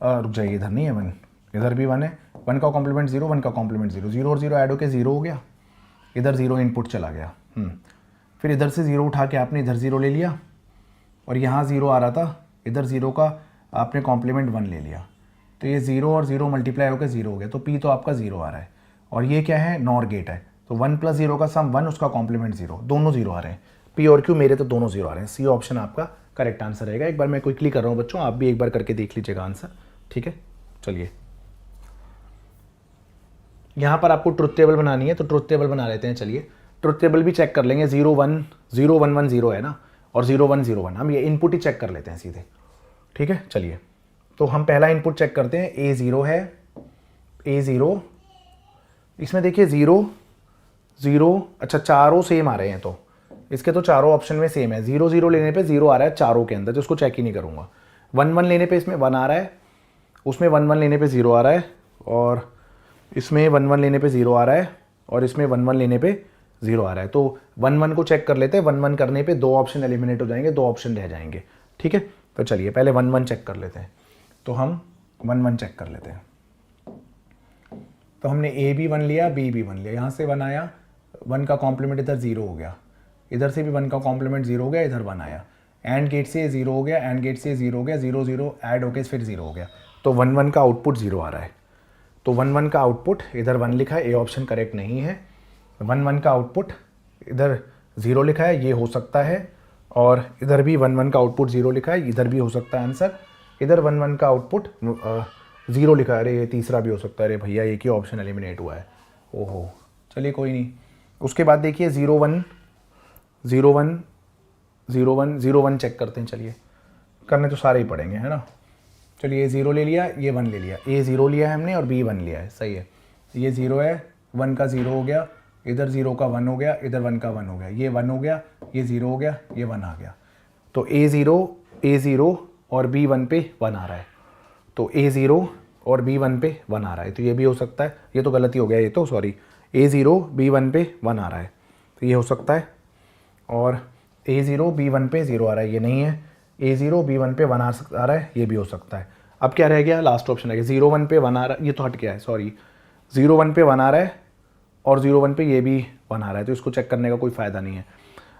S1: रुक जाइए, इधर नहीं है 1, इधर भी 1 है, 1 का कॉम्प्लीमेंट 0, 1 का कॉम्प्लीमेंट 0, 0 और 0 ऐड होकर 0 हो गया, इधर 0 इनपुट चला गया। फिर इधर से 0 उठा के आपने इधर 0 ले लिया, और यहाँ 0 आ रहा था, इधर 0 का आपने कॉम्प्लीमेंट 1 ले लिया, तो ये 0 और 0 मल्टीप्लाई होकर 0 हो गया, तो P तो आपका 0 आ रहा है। और ये क्या है, नॉर गेट है, तो 1 प्लस 0 का सम 1, उसका कॉम्प्लीमेंट 0, दोनों 0 आ रहे हैं। P और Q मेरे तो दोनों 0 आ रहे हैं, सी ऑप्शन आपका करेक्ट आंसर रहेगा। एक बार मैं क्विकली कर रहा हूँ बच्चों, आप भी एक बार करके देख लीजिएगा आंसर, ठीक है। चलिए यहाँ पर आपको ट्रुथ टेबल बनानी है, तो ट्रुथ टेबल बना लेते हैं। चलिए ट्रुथ टेबल भी चेक कर लेंगे, 0 1 0 1 1 0 है ना, और 0 1 0 1, हम ये इनपुट ही चेक कर लेते हैं सीधे, ठीक है। चलिए तो हम पहला इनपुट चेक करते हैं, A 0 है, A 0, इसमें देखिए 0 0, अच्छा चारों सेम आ रहे हैं, तो इसके तो चारों ऑप्शन में सेम है। 0 0 लेने पे 0 आ रहा है चारों के अंदर, तो उसको चेक ही नहीं करूँगा। 1 1 लेने पे इसमें 1 आ रहा है, उसमें 1 1 लेने पे 0 आ रहा है, और इसमें 1 1 लेने पे 0 आ रहा है, और इसमें 1 1 लेने पे 0 आ रहा है। तो 1 1 को चेक कर लेते हैं, 1 1 करने पे 2 ऑप्शन एलिमिनेट हो जाएंगे, 2 ऑप्शन रह जाएंगे, ठीक है। तो चलिए पहले 1 1 चेक कर लेते हैं, तो हम 1 1 चेक कर लेते हैं। तो हमने A भी 1 लिया, B भी 1 लिया, यहाँ से 1 आया, 1 का कॉम्प्लीमेंट इधर 0 हो गया, इधर से भी 1 का कॉम्प्लीमेंट 0 हो गया, इधर 1 आया, एंड गेट से 0 हो गया, एंड गेट से 0 हो गया, 0 0 ऐड होके फिर 0 हो गया, तो 1 1 का आउटपुट 0 आ रहा है। तो 1 1 का आउटपुट इधर 1 लिखा है, ए ऑप्शन करेक्ट नहीं है। 1 1 का आउटपुट इधर 0 लिखा है, ये हो सकता है, और इधर भी 1 1 का आउटपुट 0 लिखा है, इधर भी हो सकता है आंसर। इधर 1 1 का आउटपुट 0 लिखा है, अरे ये तीसरा भी हो सकता है, अरे भैया एक ही ऑप्शन एलिमिनेट हुआ है, ओहो चलिए कोई नहीं। उसके बाद देखिए 0 1 0 1 0 1 0 1 चेक करते हैं, चलिए करने तो सारे ही पड़ेंगे है ना। चलिए ये 0 ले लिया, ये 1 ले लिया, ए 0 लिया है हमने और बी 1 लिया है, सही है। ये 0 है, 1 का 0 हो गया, इधर 0 का 1 हो गया, इधर 1 का 1 हो गया, ये 1 हो गया, ये 0 हो गया, ये 1 आ गया। तो ए 0 और बी 1 पे 1 आ रहा है, तो ए 0 और बी 1 पे 1 आ रहा है, तो ये भी हो सकता है। ये तो गलती हो गया, ये तो सॉरी, ए 0 बी 1 पे 1 आ रहा है, तो ये हो सकता है। और ए 0 बी 1 पे 0 आ रहा है, ये नहीं है। ए 0 बी 1 पे 1 आ रहा है, ये भी हो सकता है। अब क्या रह गया, लास्ट ऑप्शन रह गया, 0 1 पे 1 आ रहा है, ये तो हट गया है सॉरी, 0 1 पे 1 आ रहा है और 0 1 पे ये भी 1 आ रहा है, तो इसको चेक करने का कोई फ़ायदा नहीं है।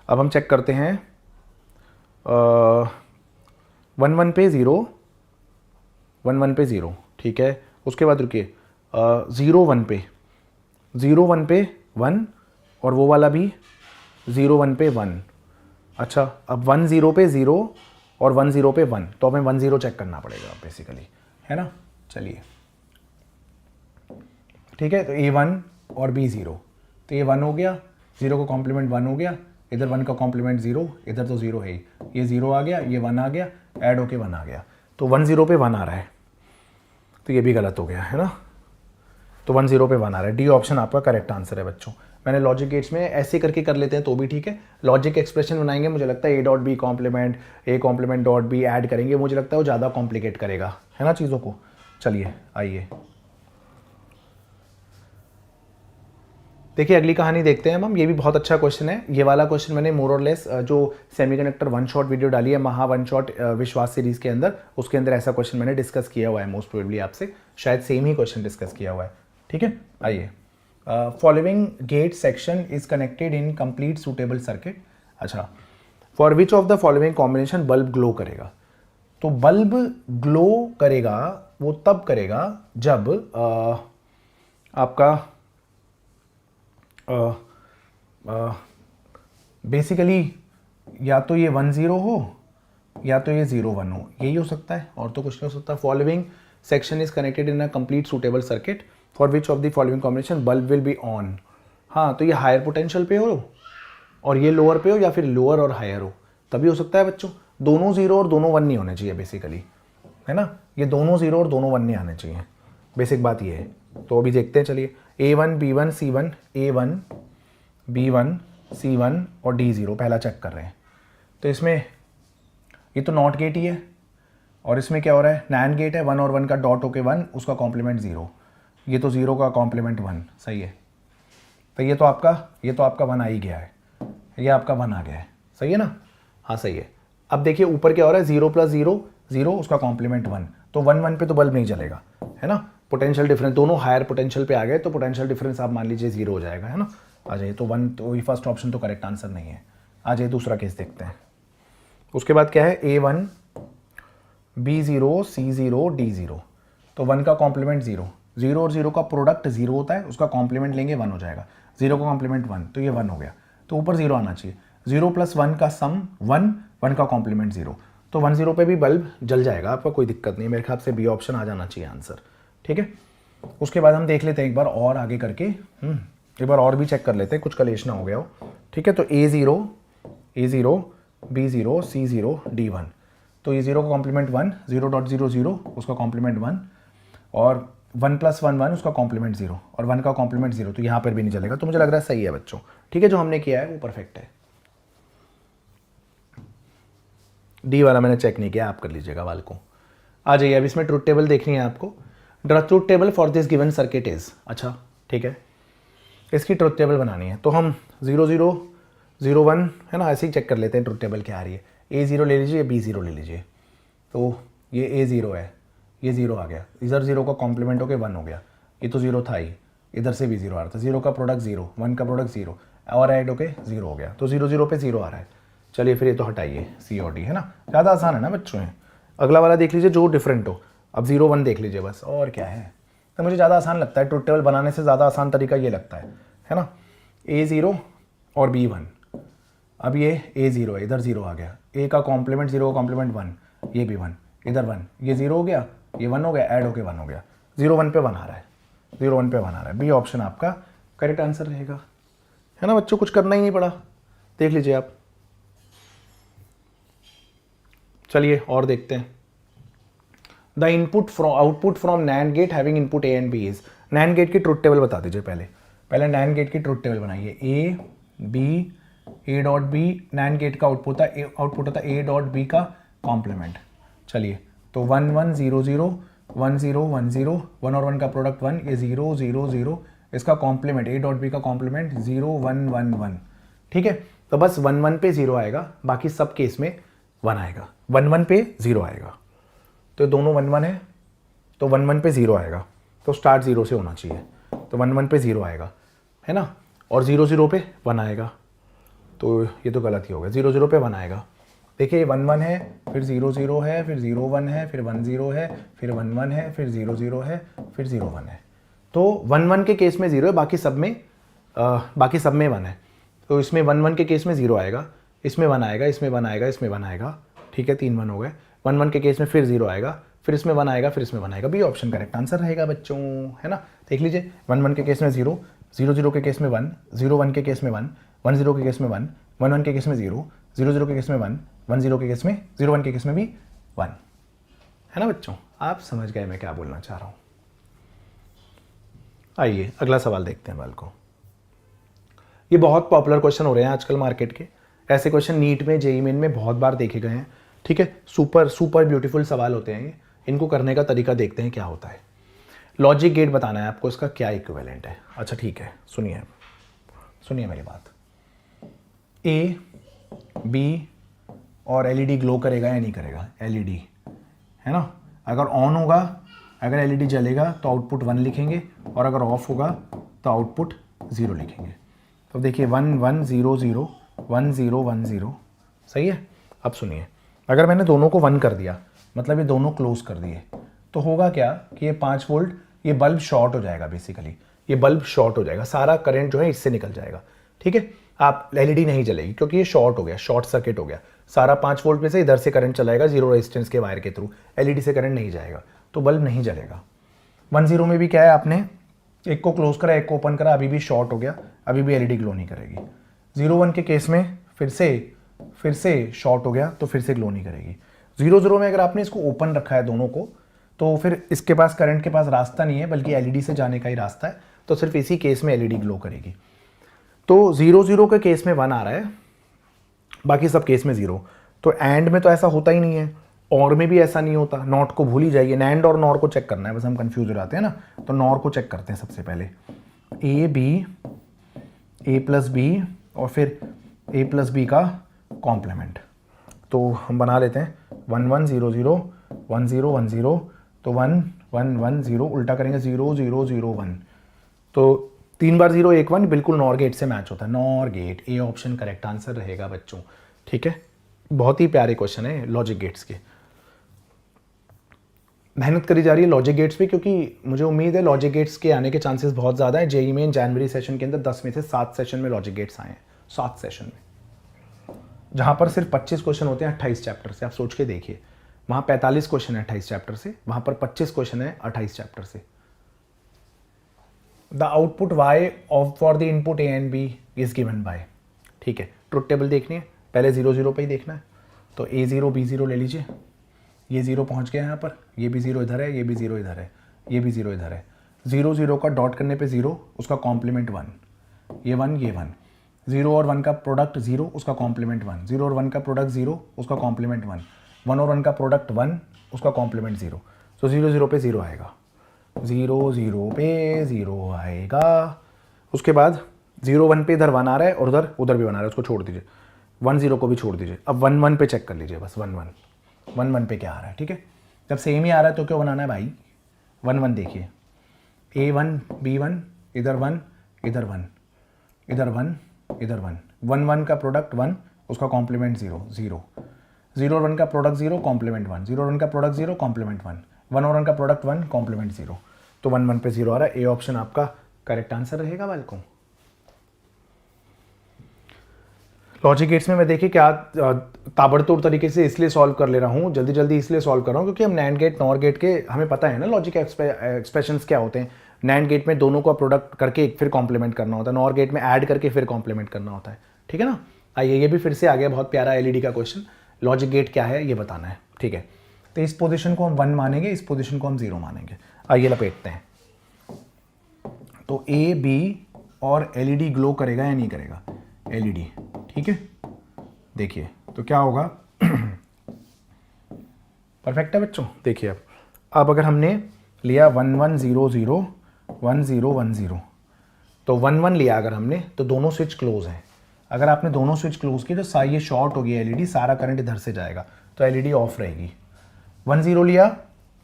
S1: अब हम चेक करते हैं 1 1 पे 0, 1 1 पे 0, ठीक है। उसके बाद रुकिए 0 1 पे 1 और वो वाला भी 0 1 पे 1। अच्छा, अब 1 0 पे 0 और 1 0 पे 1, तो हमें 1 0 चेक करना पड़ेगा बेसिकली, है ना। चलिए ठीक है, तो ए 1 और बी 0, तो ये 1 हो गया, 0 का कॉम्प्लीमेंट 1 हो गया, इधर 1 का कॉम्प्लीमेंट 0, इधर तो 0 है ही, ये 0 आ गया, ये 1 आ गया, ऐड होके 1 आ गया, तो 1 0 पे 1 आ रहा है, तो ये भी गलत हो गया है ना। तो 1 0 पे 1 आ रहा है, डी ऑप्शन आपका करेक्ट आंसर है बच्चों। मैंने लॉजिक गेट्स में ऐसे करके कर लेते हैं तो भी ठीक है, लॉजिक एक्सप्रेशन बनाएंगे, मुझे लगता है A dot B complement, A complement dot B add करेंगे, मुझे लगता है वो ज़्यादा कॉम्प्लिकेट करेगा, है ना चीज़ों को। चलिए आइए देखिए अगली कहानी देखते हैं हम। ये भी बहुत अच्छा क्वेश्चन है, ये वाला क्वेश्चन मैंने मोर और लेस जो सेमीकंडक्टर वन शॉट वीडियो डाली है महा वन शॉट विश्वास सीरीज के अंदर, उसके अंदर ऐसा क्वेश्चन मैंने डिस्कस किया हुआ है, मोस्ट प्रोबेबली आपसे शायद सेम ही क्वेश्चन डिस्कस किया हुआ है, ठीक है। आइए, following gate section is connected in complete suitable circuit. अच्छा, for which of the following combination bulb glow करेगा। तो बल्ब ग्लो करेगा वो तब करेगा जब आपका बेसिकली या तो ये 1 0 हो या तो ये 0 1 हो, यही हो सकता है, और तो कुछ नहीं हो सकता। Following section is connected in a complete suitable circuit for which of the following combination bulb will be on. हाँ, तो ये हायर पोटेंशियल पे हो और ये लोअर पे हो, या फिर लोअर और हायर हो, तभी हो सकता है बच्चों। दोनों 0 और दोनों 1 नहीं होने चाहिए बेसिकली, है ना। ये दोनों 0 और दोनों 1 नहीं आने चाहिए, बेसिक बात ये है। तो अभी देखते हैं, चलिए A1 B1 C1, A1 B1 C1 और D0 पहला चेक कर रहे हैं। तो इसमें ये तो नॉट गेट ही है, और इसमें क्या हो रहा है, नैंड गेट है, 1 और 1 का डॉट होके 1, उसका कॉम्प्लीमेंट 0, ये तो 0 का कॉम्प्लीमेंट 1, सही है। तो ये तो आपका 1 आ ही गया है, ये आपका 1 आ गया है, सही है ना। हाँ सही है। अब देखिए ऊपर क्या हो रहा है, 0 + 0 0, उसका कॉम्प्लीमेंट 1, तो 1 1 पे तो बल्ब नहीं चलेगा, है ना। पोटेंशियल डिफरेंस दोनों हायर पोटेंशियल पे आ गए, तो पोटेंशियल डिफरेंस आप मान लीजिए 0 हो जाएगा, है ना। आ जाइए, तो 1, तो ये फर्स्ट ऑप्शन तो करेक्ट आंसर नहीं है। आ जाइए दूसरा केस देखते हैं। उसके बाद क्या है, A1 B0 C0 D0, तो 1 का कॉम्प्लीमेंट 0, 0 और 0 का प्रोडक्ट 0 होता है, उसका कॉम्प्लीमेंट लेंगे 1 हो जाएगा, 0 का कॉम्प्लीमेंट 1, तो ये 1 हो गया, तो ऊपर 0 आना चाहिए। 0 + 1 का सम 1, 1 का कॉम्प्लीमेंट 0, तो 1 0 पे भी बल्ब जल जाएगा आपका, कोई दिक्कत नहीं, मेरे ख्याल से बी ऑप्शन आ जाना चाहिए आंसर, ठीक है। उसके बाद हम देख लेते हैं एक बार और आगे करके, एक बार और भी चेक कर लेते हैं, कुछ कलेश ना हो गया हो, ठीक है। तो A0 B0 C0 D1, तो ये 0 का कॉम्प्लीमेंट 1, 0.00 उसका कॉम्प्लीमेंट 1, और 1 + 1 1 उसका कॉम्प्लीमेंट 0, और 1 का कॉम्प्लीमेंट 0, तो यहाँ पर भी नहीं चलेगा। तो मुझे लग रहा है सही है बच्चों, ठीक है, जो हमने किया है वो परफेक्ट है। डी वाला मैंने चेक नहीं किया, आप कर लीजिएगा वाल को। आ जाइए, अब इसमें ट्रुथ टेबल देखनी है आपको। The truth table for this given circuit is, अच्छा ठीक है, इसकी ट्रुथ टेबल बनानी है, तो हम 0 0 0 1 है ना, ऐसे ही चेक कर लेते हैं ट्रुथ टेबल क्या आ रही है। A0 ले लीजिए, B0 ले लीजिए, तो ये A0 है, ये 0 आ गया, इधर 0 का कॉम्प्लीमेंट होकर 1 हो गया, ये तो 0 था ही, इधर से भी 0 आ रहा था, 0 का प्रोडक्ट 0, 1 का प्रोडक्ट 0, और ऐड होके 0 हो गया, तो 0 0 पे 0 आ रहा है, चलिए फिर ये तो हटाइए, सी और डी है ना, ज़्यादा आसान है ना बच्चों है। अगला वाला देख लीजिए जो डिफरेंट हो, अब 0 1 देख लीजिए बस, और क्या है। तो मुझे ज़्यादा आसान लगता है, ट्रुथ टेबल बनाने से ज़्यादा आसान तरीका ये लगता है ना। A0 और B1, अब ये A0 है, इधर 0 आ गया, A का कॉम्प्लीमेंट 0 का कॉम्प्लीमेंट 1, ये भी 1, इधर 1, ये 0 हो गया, ये 1 हो गया, ऐड होके 1 हो गया, 0 1 पे 1 आ रहा है, 0 1 पे 1 आ रहा है। बी ऑप्शन आपका करेक्ट आंसर रहेगा, है ना बच्चों, कुछ करना ही नहीं पड़ा, देख लीजिए आप। चलिए और देखते हैं। The input from output from NAND gate having input A and B is, NAND gate की ट्रुथ टेबल बता दीजिए पहले नैंड गेट की ट्रुथ टेबल बनाइए। A B, A dot B, NAND gate का आउटपुट होता है ए डॉट बी का कॉम्प्लीमेंट। चलिए तो 1 1 0 0 1 0 1 0, 1 और 1 का प्रोडक्ट 1, ये 0 0 0, इसका कॉम्प्लीमेंट ए डॉट बी का कॉम्प्लीमेंट 0 1 1 1, ठीक है। तो बस 1 1 पे 0 आएगा, बाकी सब केस में 1 आएगा, 1 1 पे 0 आएगा, तो दोनों 1 1 है, तो 1 1 पे 0 आएगा, तो स्टार्ट 0 से होना चाहिए, तो 1 1 पे 0 आएगा, है ना, और 0 0 पे 1 आएगा, तो ये तो गलत ही हो गया, 0 0 पे 1 आएगा। देखिए 1 1 है, फिर 0 0 है, फिर 0 1 है, फिर 1 0 है, फिर 1 1 है, फिर 0 0 है, फिर 0 1 है, तो 1 1 के केस में 0 है, बाकी सब में 1 है, तो इसमें 1 1 के केस में 0 आएगा, इसमें 1 आएगा, इसमें 1 आएगा, इसमें 1 आएगा, ठीक है, 3 1 हो गए। 1 1 के केस में फिर 0 आएगा, फिर इसमें 1 आएगा, फिर इसमें 1 आएगा, बी ऑप्शन करेक्ट आंसर रहेगा बच्चों, है ना। देख लीजिए 1 1 के केस में 0, 0 0 के केस में 1, 0 1 के केस में 1, 1 0 के केस में 1, 1 1 के केस में 0, 0 0 के केस में 1, 1 0 के केस में 0 1 के केस में भी 1, है ना बच्चों, आप समझ गए मैं क्या बोलना चाह रहा हूँ। आइए अगला सवाल देखते हैं बाल को। ये बहुत पॉपुलर क्वेश्चन हो रहे हैं आजकल मार्केट के, ऐसे क्वेश्चन नीट में, जेईई मेन में बहुत बार देखे गए हैं, ठीक है, सुपर ब्यूटीफुल सवाल होते हैं ये, इनको करने का तरीका देखते हैं क्या होता है। लॉजिक गेट बताना है आपको, इसका क्या इक्विवेलेंट है। अच्छा ठीक है, सुनिए मेरी बात। ए बी और एलईडी ग्लो करेगा या नहीं करेगा, एलईडी, है ना, अगर ऑन होगा, अगर एलईडी जलेगा तो आउटपुट 1 लिखेंगे, और अगर ऑफ होगा तो आउटपुट 0 लिखेंगे। तो देखिए 1 1 0 0 1 0 1 0, सही है। अब सुनिए, अगर मैंने दोनों को 1 कर दिया, मतलब ये दोनों क्लोज कर दिए, तो होगा क्या कि ये 5 वोल्ट, ये बल्ब शॉर्ट हो जाएगा, बेसिकली ये बल्ब शॉर्ट हो जाएगा, सारा करंट जो है इससे निकल जाएगा, ठीक है। आप एलईडी नहीं जलेगी क्योंकि ये शॉर्ट हो गया, शॉर्ट सर्किट हो गया, सारा 5 वोल्ट में से इधर से करंट चलाएगा 0 रेजिस्टेंस के वायर के थ्रू, एलईडी से करंट नहीं जाएगा, तो बल्ब नहीं जलेगा। 1 0 में भी क्या है, आपने एक को क्लोज करा, एक को ओपन करा, अभी भी शॉर्ट हो गया, अभी भी एलईडी ग्लो नहीं करेगी। 0 1 के केस में फिर से शॉर्ट हो गया, तो फिर से ग्लो नहीं करेगी। 0 0 में अगर आपने इसको ओपन रखा है दोनों को, तो फिर इसके पास करंट के पास रास्ता नहीं है, बल्कि एलईडी से जाने का ही रास्ता है, तो सिर्फ इसी केस में एलईडी ग्लो करेगी। तो 0 0 के केस में 1 आ रहा है, बाकी सब केस में 0, तो एंड में तो ऐसा होता ही नहीं है, और में भी ऐसा नहीं होता, नॉट को भूल ही जाइए, नैंड और नॉर को चेक करना है, बस हम कंफ्यूज हो जाते हैं ना, तो नॉर को चेक करते हैं सबसे पहले। A B, A plus B, और फिर ए प्लस बी का कॉम्प्लीमेंट, तो हम बना लेते हैं 1 1 0 0 1 0 1 0, तो 1 1 1 0, उल्टा करेंगे 0 0 0 1, तो 3 बार 0 1 1 बिल्कुल नॉर गेट से मैच होता है, NOR gate, A option correct answer रहेगा बच्चों, ठीक है। बहुत ही प्यारे क्वेश्चन है लॉजिक गेट्स के, मेहनत करी जा रही है लॉजिक गेट्स पे, क्योंकि मुझे उम्मीद है लॉजिक गेट्स के आने के चांसेस बहुत ज़्यादा है। जेईई मेन जनवरी सेशन के अंदर 10 में से 7 सेशन में लॉजिक गेट्स आए हैं, 7 सेशन में, जहाँ पर सिर्फ 25 क्वेश्चन होते हैं 28 चैप्टर से। आप सोच के देखिए, वहाँ 45 क्वेश्चन है 28 चैप्टर से, वहाँ पर 25 क्वेश्चन है 28 चैप्टर से। The output Y of for the input A and B is given by, ठीक है, ट्रुथ टेबल देखनी है, पहले 0 0 पे ही देखना है, तो A0 B0 ले लीजिए, ये 0 पहुंच गया यहाँ पर, ये भी 0 इधर है, ये भी 0 इधर है, ये भी 0 इधर है, 0 0 का डॉट करने पे 0, उसका कॉम्प्लीमेंट 1, ये 1 ये 1, 0 और 1 का प्रोडक्ट 0, उसका कॉम्प्लीमेंट 1, 0 और 1 का प्रोडक्ट 0, उसका कॉम्प्लीमेंट 1, 1 और 1 का प्रोडक्ट 1, उसका कॉम्प्लीमेंट 0, तो 0 0 पे 0 आएगा, 0 0 पे 0 आएगा। उसके बाद 0 1 पे इधर 1 आ रहा है, और उधर भी 1 आ रहा है, उसको छोड़ दीजिए, 1 0 को भी छोड़ दीजिए। अब 1 1 पे चेक कर लीजिए, बस 1 1 पे क्या आ रहा है, ठीक है। जब सेम ही आ रहा है तो क्यों बनाना है भाई, 1 1 देखिए, A1 B1, इधर 1 इधर 1 इधर 1 इधर 1, 1 1 का प्रोडक्ट 1, उसका कॉम्प्लीमेंट 0 0, 0 और 1 का प्रोडक्ट 0 कॉम्प्लीमेंट 1, 0 और 1 का प्रोडक्ट 0 कॉम्प्लीमेंट 1, 1 और 1 का प्रोडक्ट 1 कॉम्प्लीमेंट 0, तो 1 1 पे 0 आ रहा है। ए ऑप्शन आपका करेक्ट आंसर रहेगा बालकों। लॉजिक गेट्स में मैं देखिए क्या ताबड़तोड़ तरीके से इसलिए सॉल्व कर ले रहा हूँ, जल्दी जल्दी इसलिए सॉल्व कर रहा हूँ क्योंकि हम नैंड गेट नॉर गेट के हमें पता है ना लॉजिक एक्सप्रेशंस क्या होते हैं। नैंड गेट में दोनों का प्रोडक्ट करके फिर कॉम्प्लीमेंट करना होता है, नॉर गेट में ऐड करके फिर कॉम्प्लीमेंट करना होता है, ठीक है ना। आइए ये भी फिर से आ गया बहुत प्यारा एलईडी का क्वेश्चन, लॉजिक गेट क्या है ये बताना है, ठीक है। तो इस पोजिशन को हम 1 मानेंगे, इस पोजिशन को हम 0 मानेंगे। आइए लपेटते हैं। तो ए बी और एलईडी ग्लो करेगा या नहीं करेगा, एलईडी, ठीक है। देखिए तो क्या होगा, परफेक्ट है बच्चों। देखिए अब अगर हमने लिया 1 1 0 0 1 0 1 0, तो 1 1 लिया अगर हमने तो दोनों स्विच क्लोज हैं। अगर आपने दोनों स्विच क्लोज की तो ये शॉर्ट होगी एलईडी, सारा करंट इधर से जाएगा तो एलईडी ऑफ रहेगी। 1 0 लिया,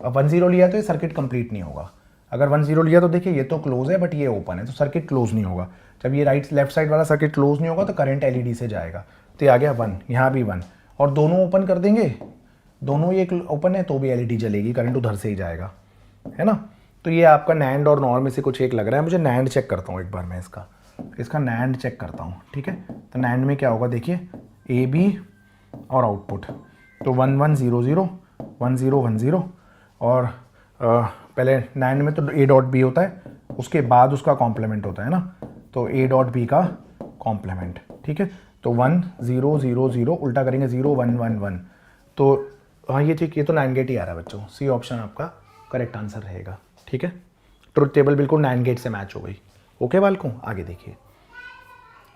S1: अब 1 0 लिया तो ये सर्किट कंप्लीट नहीं होगा। अगर 1 0 लिया तो देखिए ये तो क्लोज है बट ये ओपन है, तो सर्किट क्लोज नहीं होगा। जब ये लेफ्ट साइड वाला सर्किट क्लोज नहीं होगा तो करंट एलईडी से जाएगा, तो ये आ गया 1, यहाँ भी 1, और दोनों ओपन कर देंगे, दोनों ये ओपन है तो भी एलईडी जलेगी, करंट उधर से ही जाएगा, है ना। तो ये आपका नैंड और नॉर में से कुछ एक लग रहा है मुझे। नैंड चेक करता हूँ एक बार मैं इसका नैंड चेक करता हूँ, ठीक है। तो नैंड में क्या होगा देखिए, ए बी और आउटपुट, तो 1 1 0 0 1 0 1 0, और पहले नैंड में तो ए डॉट बी होता है, उसके बाद उसका कॉम्प्लीमेंट होता है ना, तो ए डॉट बी का कॉम्प्लीमेंट, ठीक है। तो 1 0 0 0 उल्टा करेंगे 0 1 1 1, तो हाँ ये ठीक, ये तो नैंड गेट ही आ रहा है बच्चों, सी ऑप्शन आपका करेक्ट आंसर रहेगा, ठीक है। ट्रुथ टेबल बिल्कुल नैंड गेट से मैच हो गई। ओके बालकों, आगे देखिए।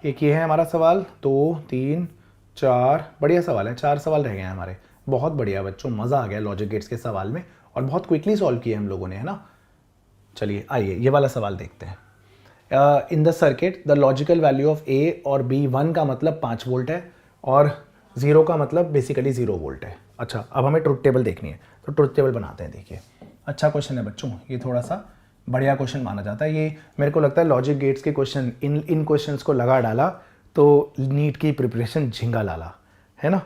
S1: एक ये है हमारा सवाल, 2 3 4, बढ़िया सवाल है, 4 सवाल रह गए हैं हमारे। बहुत बढ़िया बच्चों, मज़ा आ गया लॉजिक गेट्स के सवाल में, और बहुत क्विकली सॉल्व किए हम लोगों ने, है ना। चलिए आइए ये वाला सवाल देखते हैं। In the circuit the logical value of A और बी, 1 का मतलब 5 वोल्ट है और 0 का मतलब बेसिकली 0 वोल्ट है। अच्छा, अब हमें ट्रुथ टेबल देखनी है, तो ट्रुथ टेबल बनाते हैं। देखिए अच्छा क्वेश्चन है बच्चों, ये थोड़ा सा बढ़िया क्वेश्चन माना जाता है। ये मेरे को लगता है लॉजिक गेट्स के क्वेश्चन इन क्वेश्चंस को लगा डाला तो नीट की प्रिपरेशन झिंगा लाला, है ना,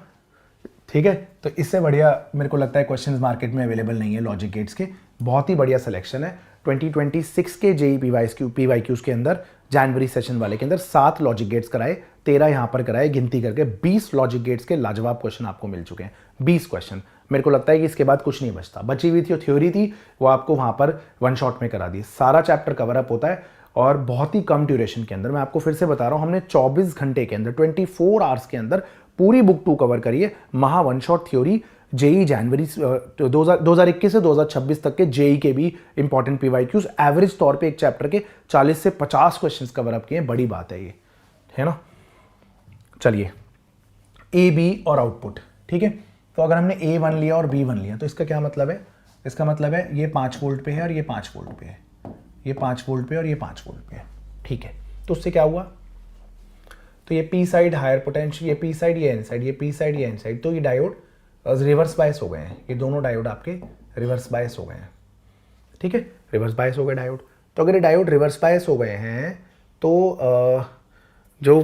S1: ठीक है। तो इससे बढ़िया मेरे को लगता है क्वेश्चंस मार्केट में अवेलेबल नहीं है लॉजिक गेट्स के। बहुत ही बढ़िया सिलेक्शन है। 2026 के जेई पीवाईक्यूज के अंदर जनवरी सेशन वाले के अंदर 7 लॉजिक गेट्स कराए, 13 यहाँ पर कराए, गिनती करके 20 लॉजिक गेट्स के लाजवाब क्वेश्चन आपको मिल चुके हैं। 20 क्वेश्चन, मेरे को लगता है कि इसके बाद कुछ नहीं बचता। बची हुई थी थ्योरी थी, वो आपको वहाँ पर 1 शॉट में करा दी। सारा चैप्टर कवर अप होता है और बहुत ही कम ड्यूरेशन के अंदर। मैं आपको फिर से बता रहा हूँ, हमने 24 घंटे के अंदर 24 आवर्स के अंदर पूरी बुक 2 कवर करी है। महा 1 शॉट थ्योरी जेई जनवरी 2021 से 2026 तक के जेई के भी इंपॉर्टेंट पीवाईक्यूज एवरेज तौर पे एक चैप्टर के 40 से 50 क्वेश्चंस कवर अप किए, बड़ी बात है ये, है ना। चलिए ए बी और आउटपुट, ठीक है। तो अगर हमने A1 लिया और B1 लिया तो इसका क्या मतलब है, इसका मतलब है ये 5 वोल्ट पे है और ये 5 वोल्ट पे है, ये 5 वोल्ट पे और ये 5 वोल्ट पे है, ठीक है। तो उससे क्या हुआ, तो ये P साइड हायर पोटेंशियल, ये P साइड, ये N साइड, ये P साइड, ये N साइड, तो ये डायोड रिवर्स बायस हो गए हैं। ये दोनों डायोड आपके रिवर्स बायस हो गए हैं, ठीक है। रिवर्स बायस हो गए डायोड। तो अगर ये डायोड रिवर्स बायस हो गए हैं तो जो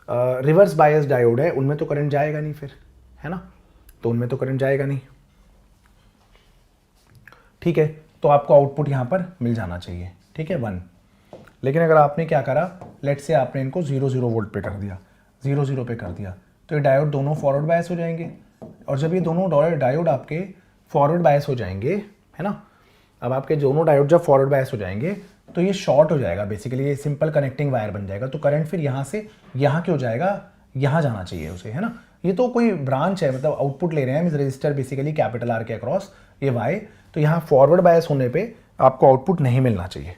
S1: रिवर्स बायस डायोड है उनमें तो करंट जाएगा नहीं फिर, है ना, तो उनमें तो करंट जाएगा नहीं, ठीक है। तो आपको आउटपुट यहां पर मिल जाना चाहिए, ठीक है, 1। लेकिन अगर आपने क्या करा, लेट से आपने इनको 0 0 वोल्ट पे कर दिया, 0 0 पे कर दिया, तो ये डायोड दोनों फॉरवर्ड बायस हो जाएंगे। और जब ये दोनों डायोड आपके फॉरवर्ड बायस हो जाएंगे, है ना, अब आपके दोनों डायोड जब फॉरवर्ड बायस हो जाएंगे तो ये शॉर्ट हो जाएगा, बेसिकली ये सिंपल कनेक्टिंग वायर बन जाएगा। तो करंट फिर यहाँ से यहाँ क्यों जाएगा, यहाँ जाना चाहिए उसे, है ना। ये तो कोई ब्रांच है, मतलब आउटपुट ले रहे हैं, रजिस्टर बेसिकली कैपिटल आर के अक्रॉस ये वाई, तो यहाँ फॉरवर्ड बायस होने पे आपको आउटपुट नहीं मिलना चाहिए,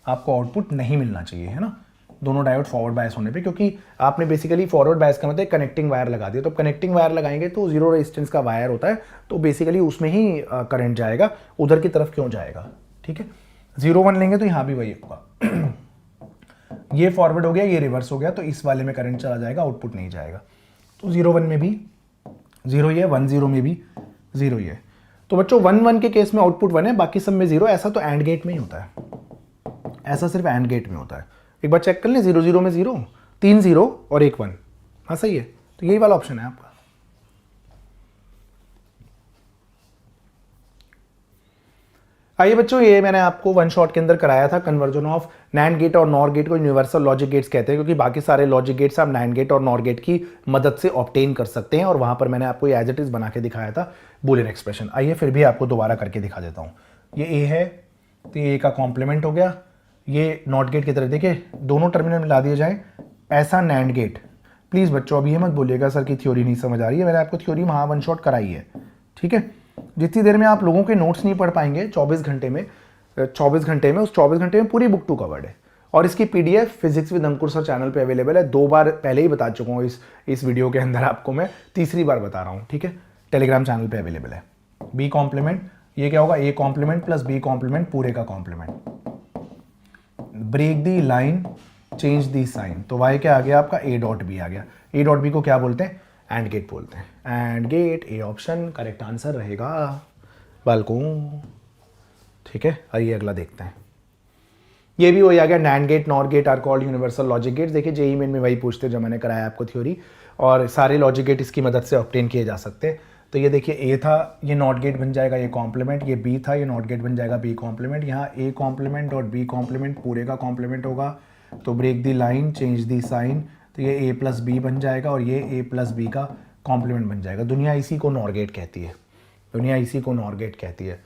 S1: आपको आउटपुट नहीं मिलना चाहिए, है ना, दोनों डायोड फॉरवर्ड बायस होने पे, क्योंकि आपने बेसिकली फॉरवर्ड बायस का मतलब कनेक्टिंग वायर लगा दिया। तो कनेक्टिंग वायर लगाएंगे तो 0 रेजिस्टेंस का वायर होता है, तो बेसिकली उसमें ही करंट जाएगा, उधर की तरफ क्यों जाएगा, ठीक है। 0 1 लेंगे तो यहाँ भी वही होगा ये फॉरवर्ड हो गया, ये रिवर्स हो गया, तो इस वाले में करंट चला जाएगा, आउटपुट नहीं जाएगा। तो 0 1 में भी 0 ही है, 1 0 में भी 0 ही है। तो बच्चों 1 1 के केस में आउटपुट 1 है, बाकी सब में 0। ऐसा तो एंड गेट में ही होता है, ऐसा सिर्फ एंड गेट में होता है। एक बार चेक कर लें, 0 0 में 0, 3 0 और 1 1, हाँ सही है, तो यही वाला ऑप्शन है आपका। आइए बच्चों, ये मैंने आपको वन शॉट के अंदर कराया था कन्वर्जन ऑफ नैंड गेट और नॉर गेट को यूनिवर्सल लॉजिक गेट्स कहते हैं, क्योंकि बाकी सारे लॉजिक गेट्स आप नैंड गेट और नॉर गेट की मदद से ऑब्टेन कर सकते हैं, और वहां पर मैंने आपको एज इट इज बना के दिखाया था बूलियन एक्सप्रेशन। आइए फिर भी आपको दोबारा करके दिखा देता हूं। ये ए है तो ये ए का कॉम्प्लीमेंट हो गया, ये नॉट गेट की तरफ देखिए दोनों टर्मिनल मिला दिए जाए, ऐसा नैंड गेट। प्लीज बच्चों अभी ये मत बोलिएगा सर की थ्योरी नहीं समझ आ रही है, मैंने आपको थ्योरी वहां वन शॉट कराई है, ठीक है। जितनी देर में आप लोगों के नोट्स नहीं पढ़ पाएंगे 24 घंटे में, उस 24 घंटे में पूरी बुक टू कवर्ड है। और इसकी PDF physics with Ankur sir channel पे अवेलेबल है। 2 बार पहले ही बता चुका हूँ इस वीडियो के अंदर, आपको मैं तीसरी बार बता रहा हूँ, ठीक है। टेलीग्राम चैनल पे अवेलेबल है। बी कॉम्प्लीमेंट, ये क्या होगा, A complement plus B complement पूरे का complement. Break the line change the sign, तो वाई क्या आ गया आपका, ए डॉट बी आ गया। ए डॉट बी को क्या बोलते हैं, एंड गेट बोलते हैं। AND gate, A option correct answer रहेगा बालकों, ठीक है। आइए अगला देखते हैं। ये भी वही आ गया, NAND gate NOR gate are called universal logic gates. देखिए जेईई मेन में वही पूछते हैं जो मैंने कराया आपको थ्योरी, और सारे लॉजिक गेट इसकी मदद से ऑब्टेन किए जा सकते हैं। तो ये देखिए ए था, ये नॉट गेट बन जाएगा ये कॉम्प्लीमेंट, ये बी था, ये नॉट गेट बन जाएगा बी कॉम्प्लीमेंट। यहाँ ए कॉम्प्लीमेंट और बी कॉम्प्लीमेंट पूरे का कॉम्प्लीमेंट होगा, तो break the line change the sign, तो ये ए प्लस बी बन जाएगा और ये ए प्लस बी का कॉम्प्लीमेंट बन जाएगा। दुनिया इसी को नॉर गेट कहती है, दुनिया इसी को नॉर गेट कहती है,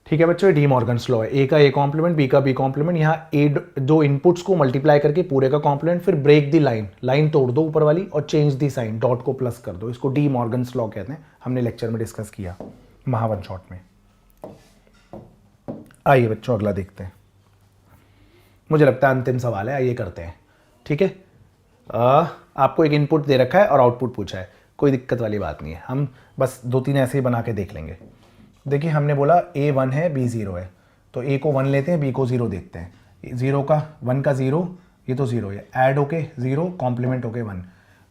S1: ठीक है बच्चों। डी मॉर्गन्स लॉ है, ए का ए कॉम्प्लीमेंट बी का बी कॉम्प्लीमेंट, यहाँ ए दो इनपुट्स को मल्टीप्लाई करके पूरे का कॉम्प्लीमेंट, फिर ब्रेक दी लाइन, लाइन तोड़ दो ऊपर वाली और चेंज दी साइन, डॉट को प्लस कर दो। इसको डी मॉर्गन्स लॉ कहते हैं, हमने लेक्चर में डिस्कस किया महावन शॉट में। आइए बच्चों अगला देखते हैं, मुझे लगता है अंतिम सवाल है, आइए करते हैं, ठीक है। आपको एक इनपुट दे रखा है और आउटपुट पूछा है, कोई दिक्कत वाली बात नहीं है, हम बस 2-3 ऐसे ही बना के देख लेंगे। देखिए हमने बोला a 1 है b 0 है, तो a को 1 लेते हैं, b को 0 देखते हैं। 0 का 1 का 0, ये तो 0 है, ऐड होके 0 कॉम्प्लीमेंट होके 1,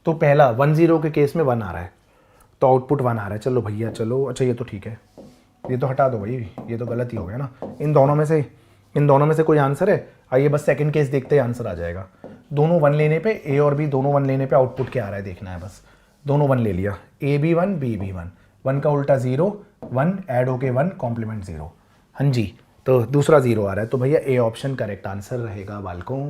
S1: तो पहला 1 0 के केस में 1 आ रहा है, तो आउटपुट 1 आ रहा है। चलो भैया चलो, अच्छा ये तो ठीक है, ये तो हटा दो भाई, ये तो गलत ही हो गया ना। इन दोनों में से कोई आंसर है? आइए बस सेकंड केस देखते हैं, आंसर आ जाएगा। दोनों 1 लेने पे, ए और बी दोनों 1 लेने पे आउटपुट क्या आ रहा है देखना है बस। दोनों 1 ले लिया, ए बी 1 बी बी 1, 1 का उल्टा 0, 1 ऐड होके 1 कॉम्प्लीमेंट 0, हाँ जी, तो दूसरा 0 आ रहा है, तो भैया ए ऑप्शन करेक्ट आंसर रहेगा बालकों।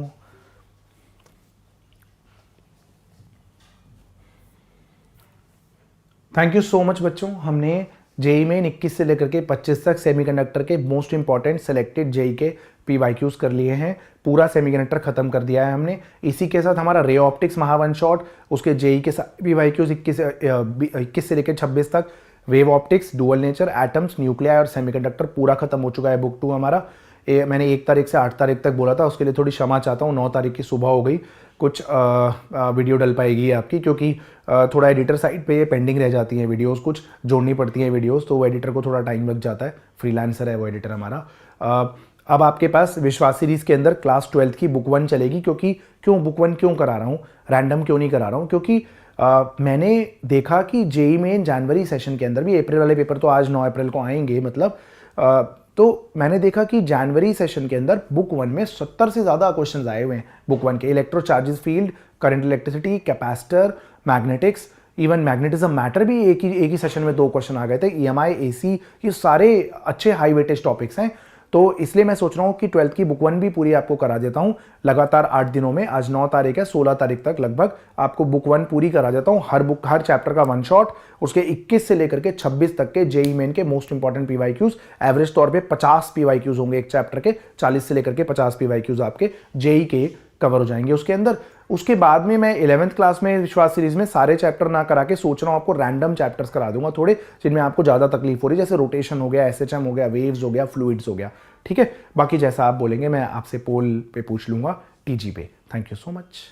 S1: थैंक यू सो मच बच्चों, हमने जेई में 21 से लेकर के 25 तक सेमीकंडक्टर के मोस्ट इंपॉर्टेंट सेलेक्टेड जेई के पीवाईक्यूज कर लिए हैं, पूरा सेमीकंडक्टर खत्म कर दिया है हमने। इसी के साथ हमारा रे ऑप्टिक्स महावन शॉट, उसके जेई के साथ पीवाईक्यूज 21 से लेकर 26 तक, wave optics, dual nature, atoms, nuclei और सेमीकंडक्टर पूरा खत्म हो चुका है बुक 2 हमारा। मैंने 1 तारीख से 8 तारीख तक बोला था, उसके लिए थोड़ी क्षमा चाहता हूँ। 9 तारीख की सुबह हो गई, कुछ वीडियो डल पाएगी आपकी, क्योंकि थोड़ा एडिटर साइड पे ये पेंडिंग रह जाती हैं वीडियोस, कुछ जोड़नी पड़ती हैं वीडियोस, तो वो एडिटर को थोड़ा टाइम लग जाता है, फ्रीलांसर है वो एडिटर हमारा। अब आपके पास विश्वास सीरीज के अंदर क्लास 12th की बुक 1 चलेगी, क्योंकि क्यों बुक 1 क्यों करा रहा हूँ, रैंडम क्यों नहीं करा रहा हूँ, क्योंकि मैंने देखा कि जेई में जनवरी सेशन के अंदर भी, अप्रैल वाले पेपर तो आज 9 अप्रैल को आएंगे मतलब, तो मैंने देखा कि जनवरी सेशन के अंदर बुक 1 में 70 से ज़्यादा क्वेश्चंस आए हुए हैं बुक 1 के। Electro charges field, current electricity, capacitor, magnetics, even magnetism matter भी एक ही सेशन में 2 क्वेश्चन आ गए थे। ईएमआई, एसी, ये सारे अच्छे हाई वेटेज टॉपिक्स हैं, तो इसलिए मैं सोच रहा हूँ कि 12th की बुक 1 भी पूरी आपको करा देता हूँ लगातार 8 दिनों में। आज 9 तारीख है, 16 तारीख तक लगभग आपको बुक 1 पूरी करा देता हूँ। हर चैप्टर का 1 शॉट, उसके 21 से लेकर के 26 तक के जेई मेन के मोस्ट इंपॉर्टेंट पीवाईक्यूज, एवरेज तौर पे 50 पीवाईक्यूज होंगे एक चैप्टर के, 40 से लेकर के 50 पीवाईक्यूज आपके जेई के कवर हो जाएंगे उसके अंदर। उसके बाद में मैं 11th क्लास में विश्वास सीरीज में सारे चैप्टर ना करा के सोच रहा हूँ आपको रैंडम चैप्टर्स करा दूंगा थोड़े, जिनमें आपको ज़्यादा तकलीफ हो रही है, जैसे रोटेशन हो गया, एसएचएम हो गया, वेव्स हो गया, फ्लूइड्स हो गया, ठीक है। बाकी जैसा आप बोलेंगे मैं आपसे पोल पे पूछ लूंगा टीजी पे। Thank you so much.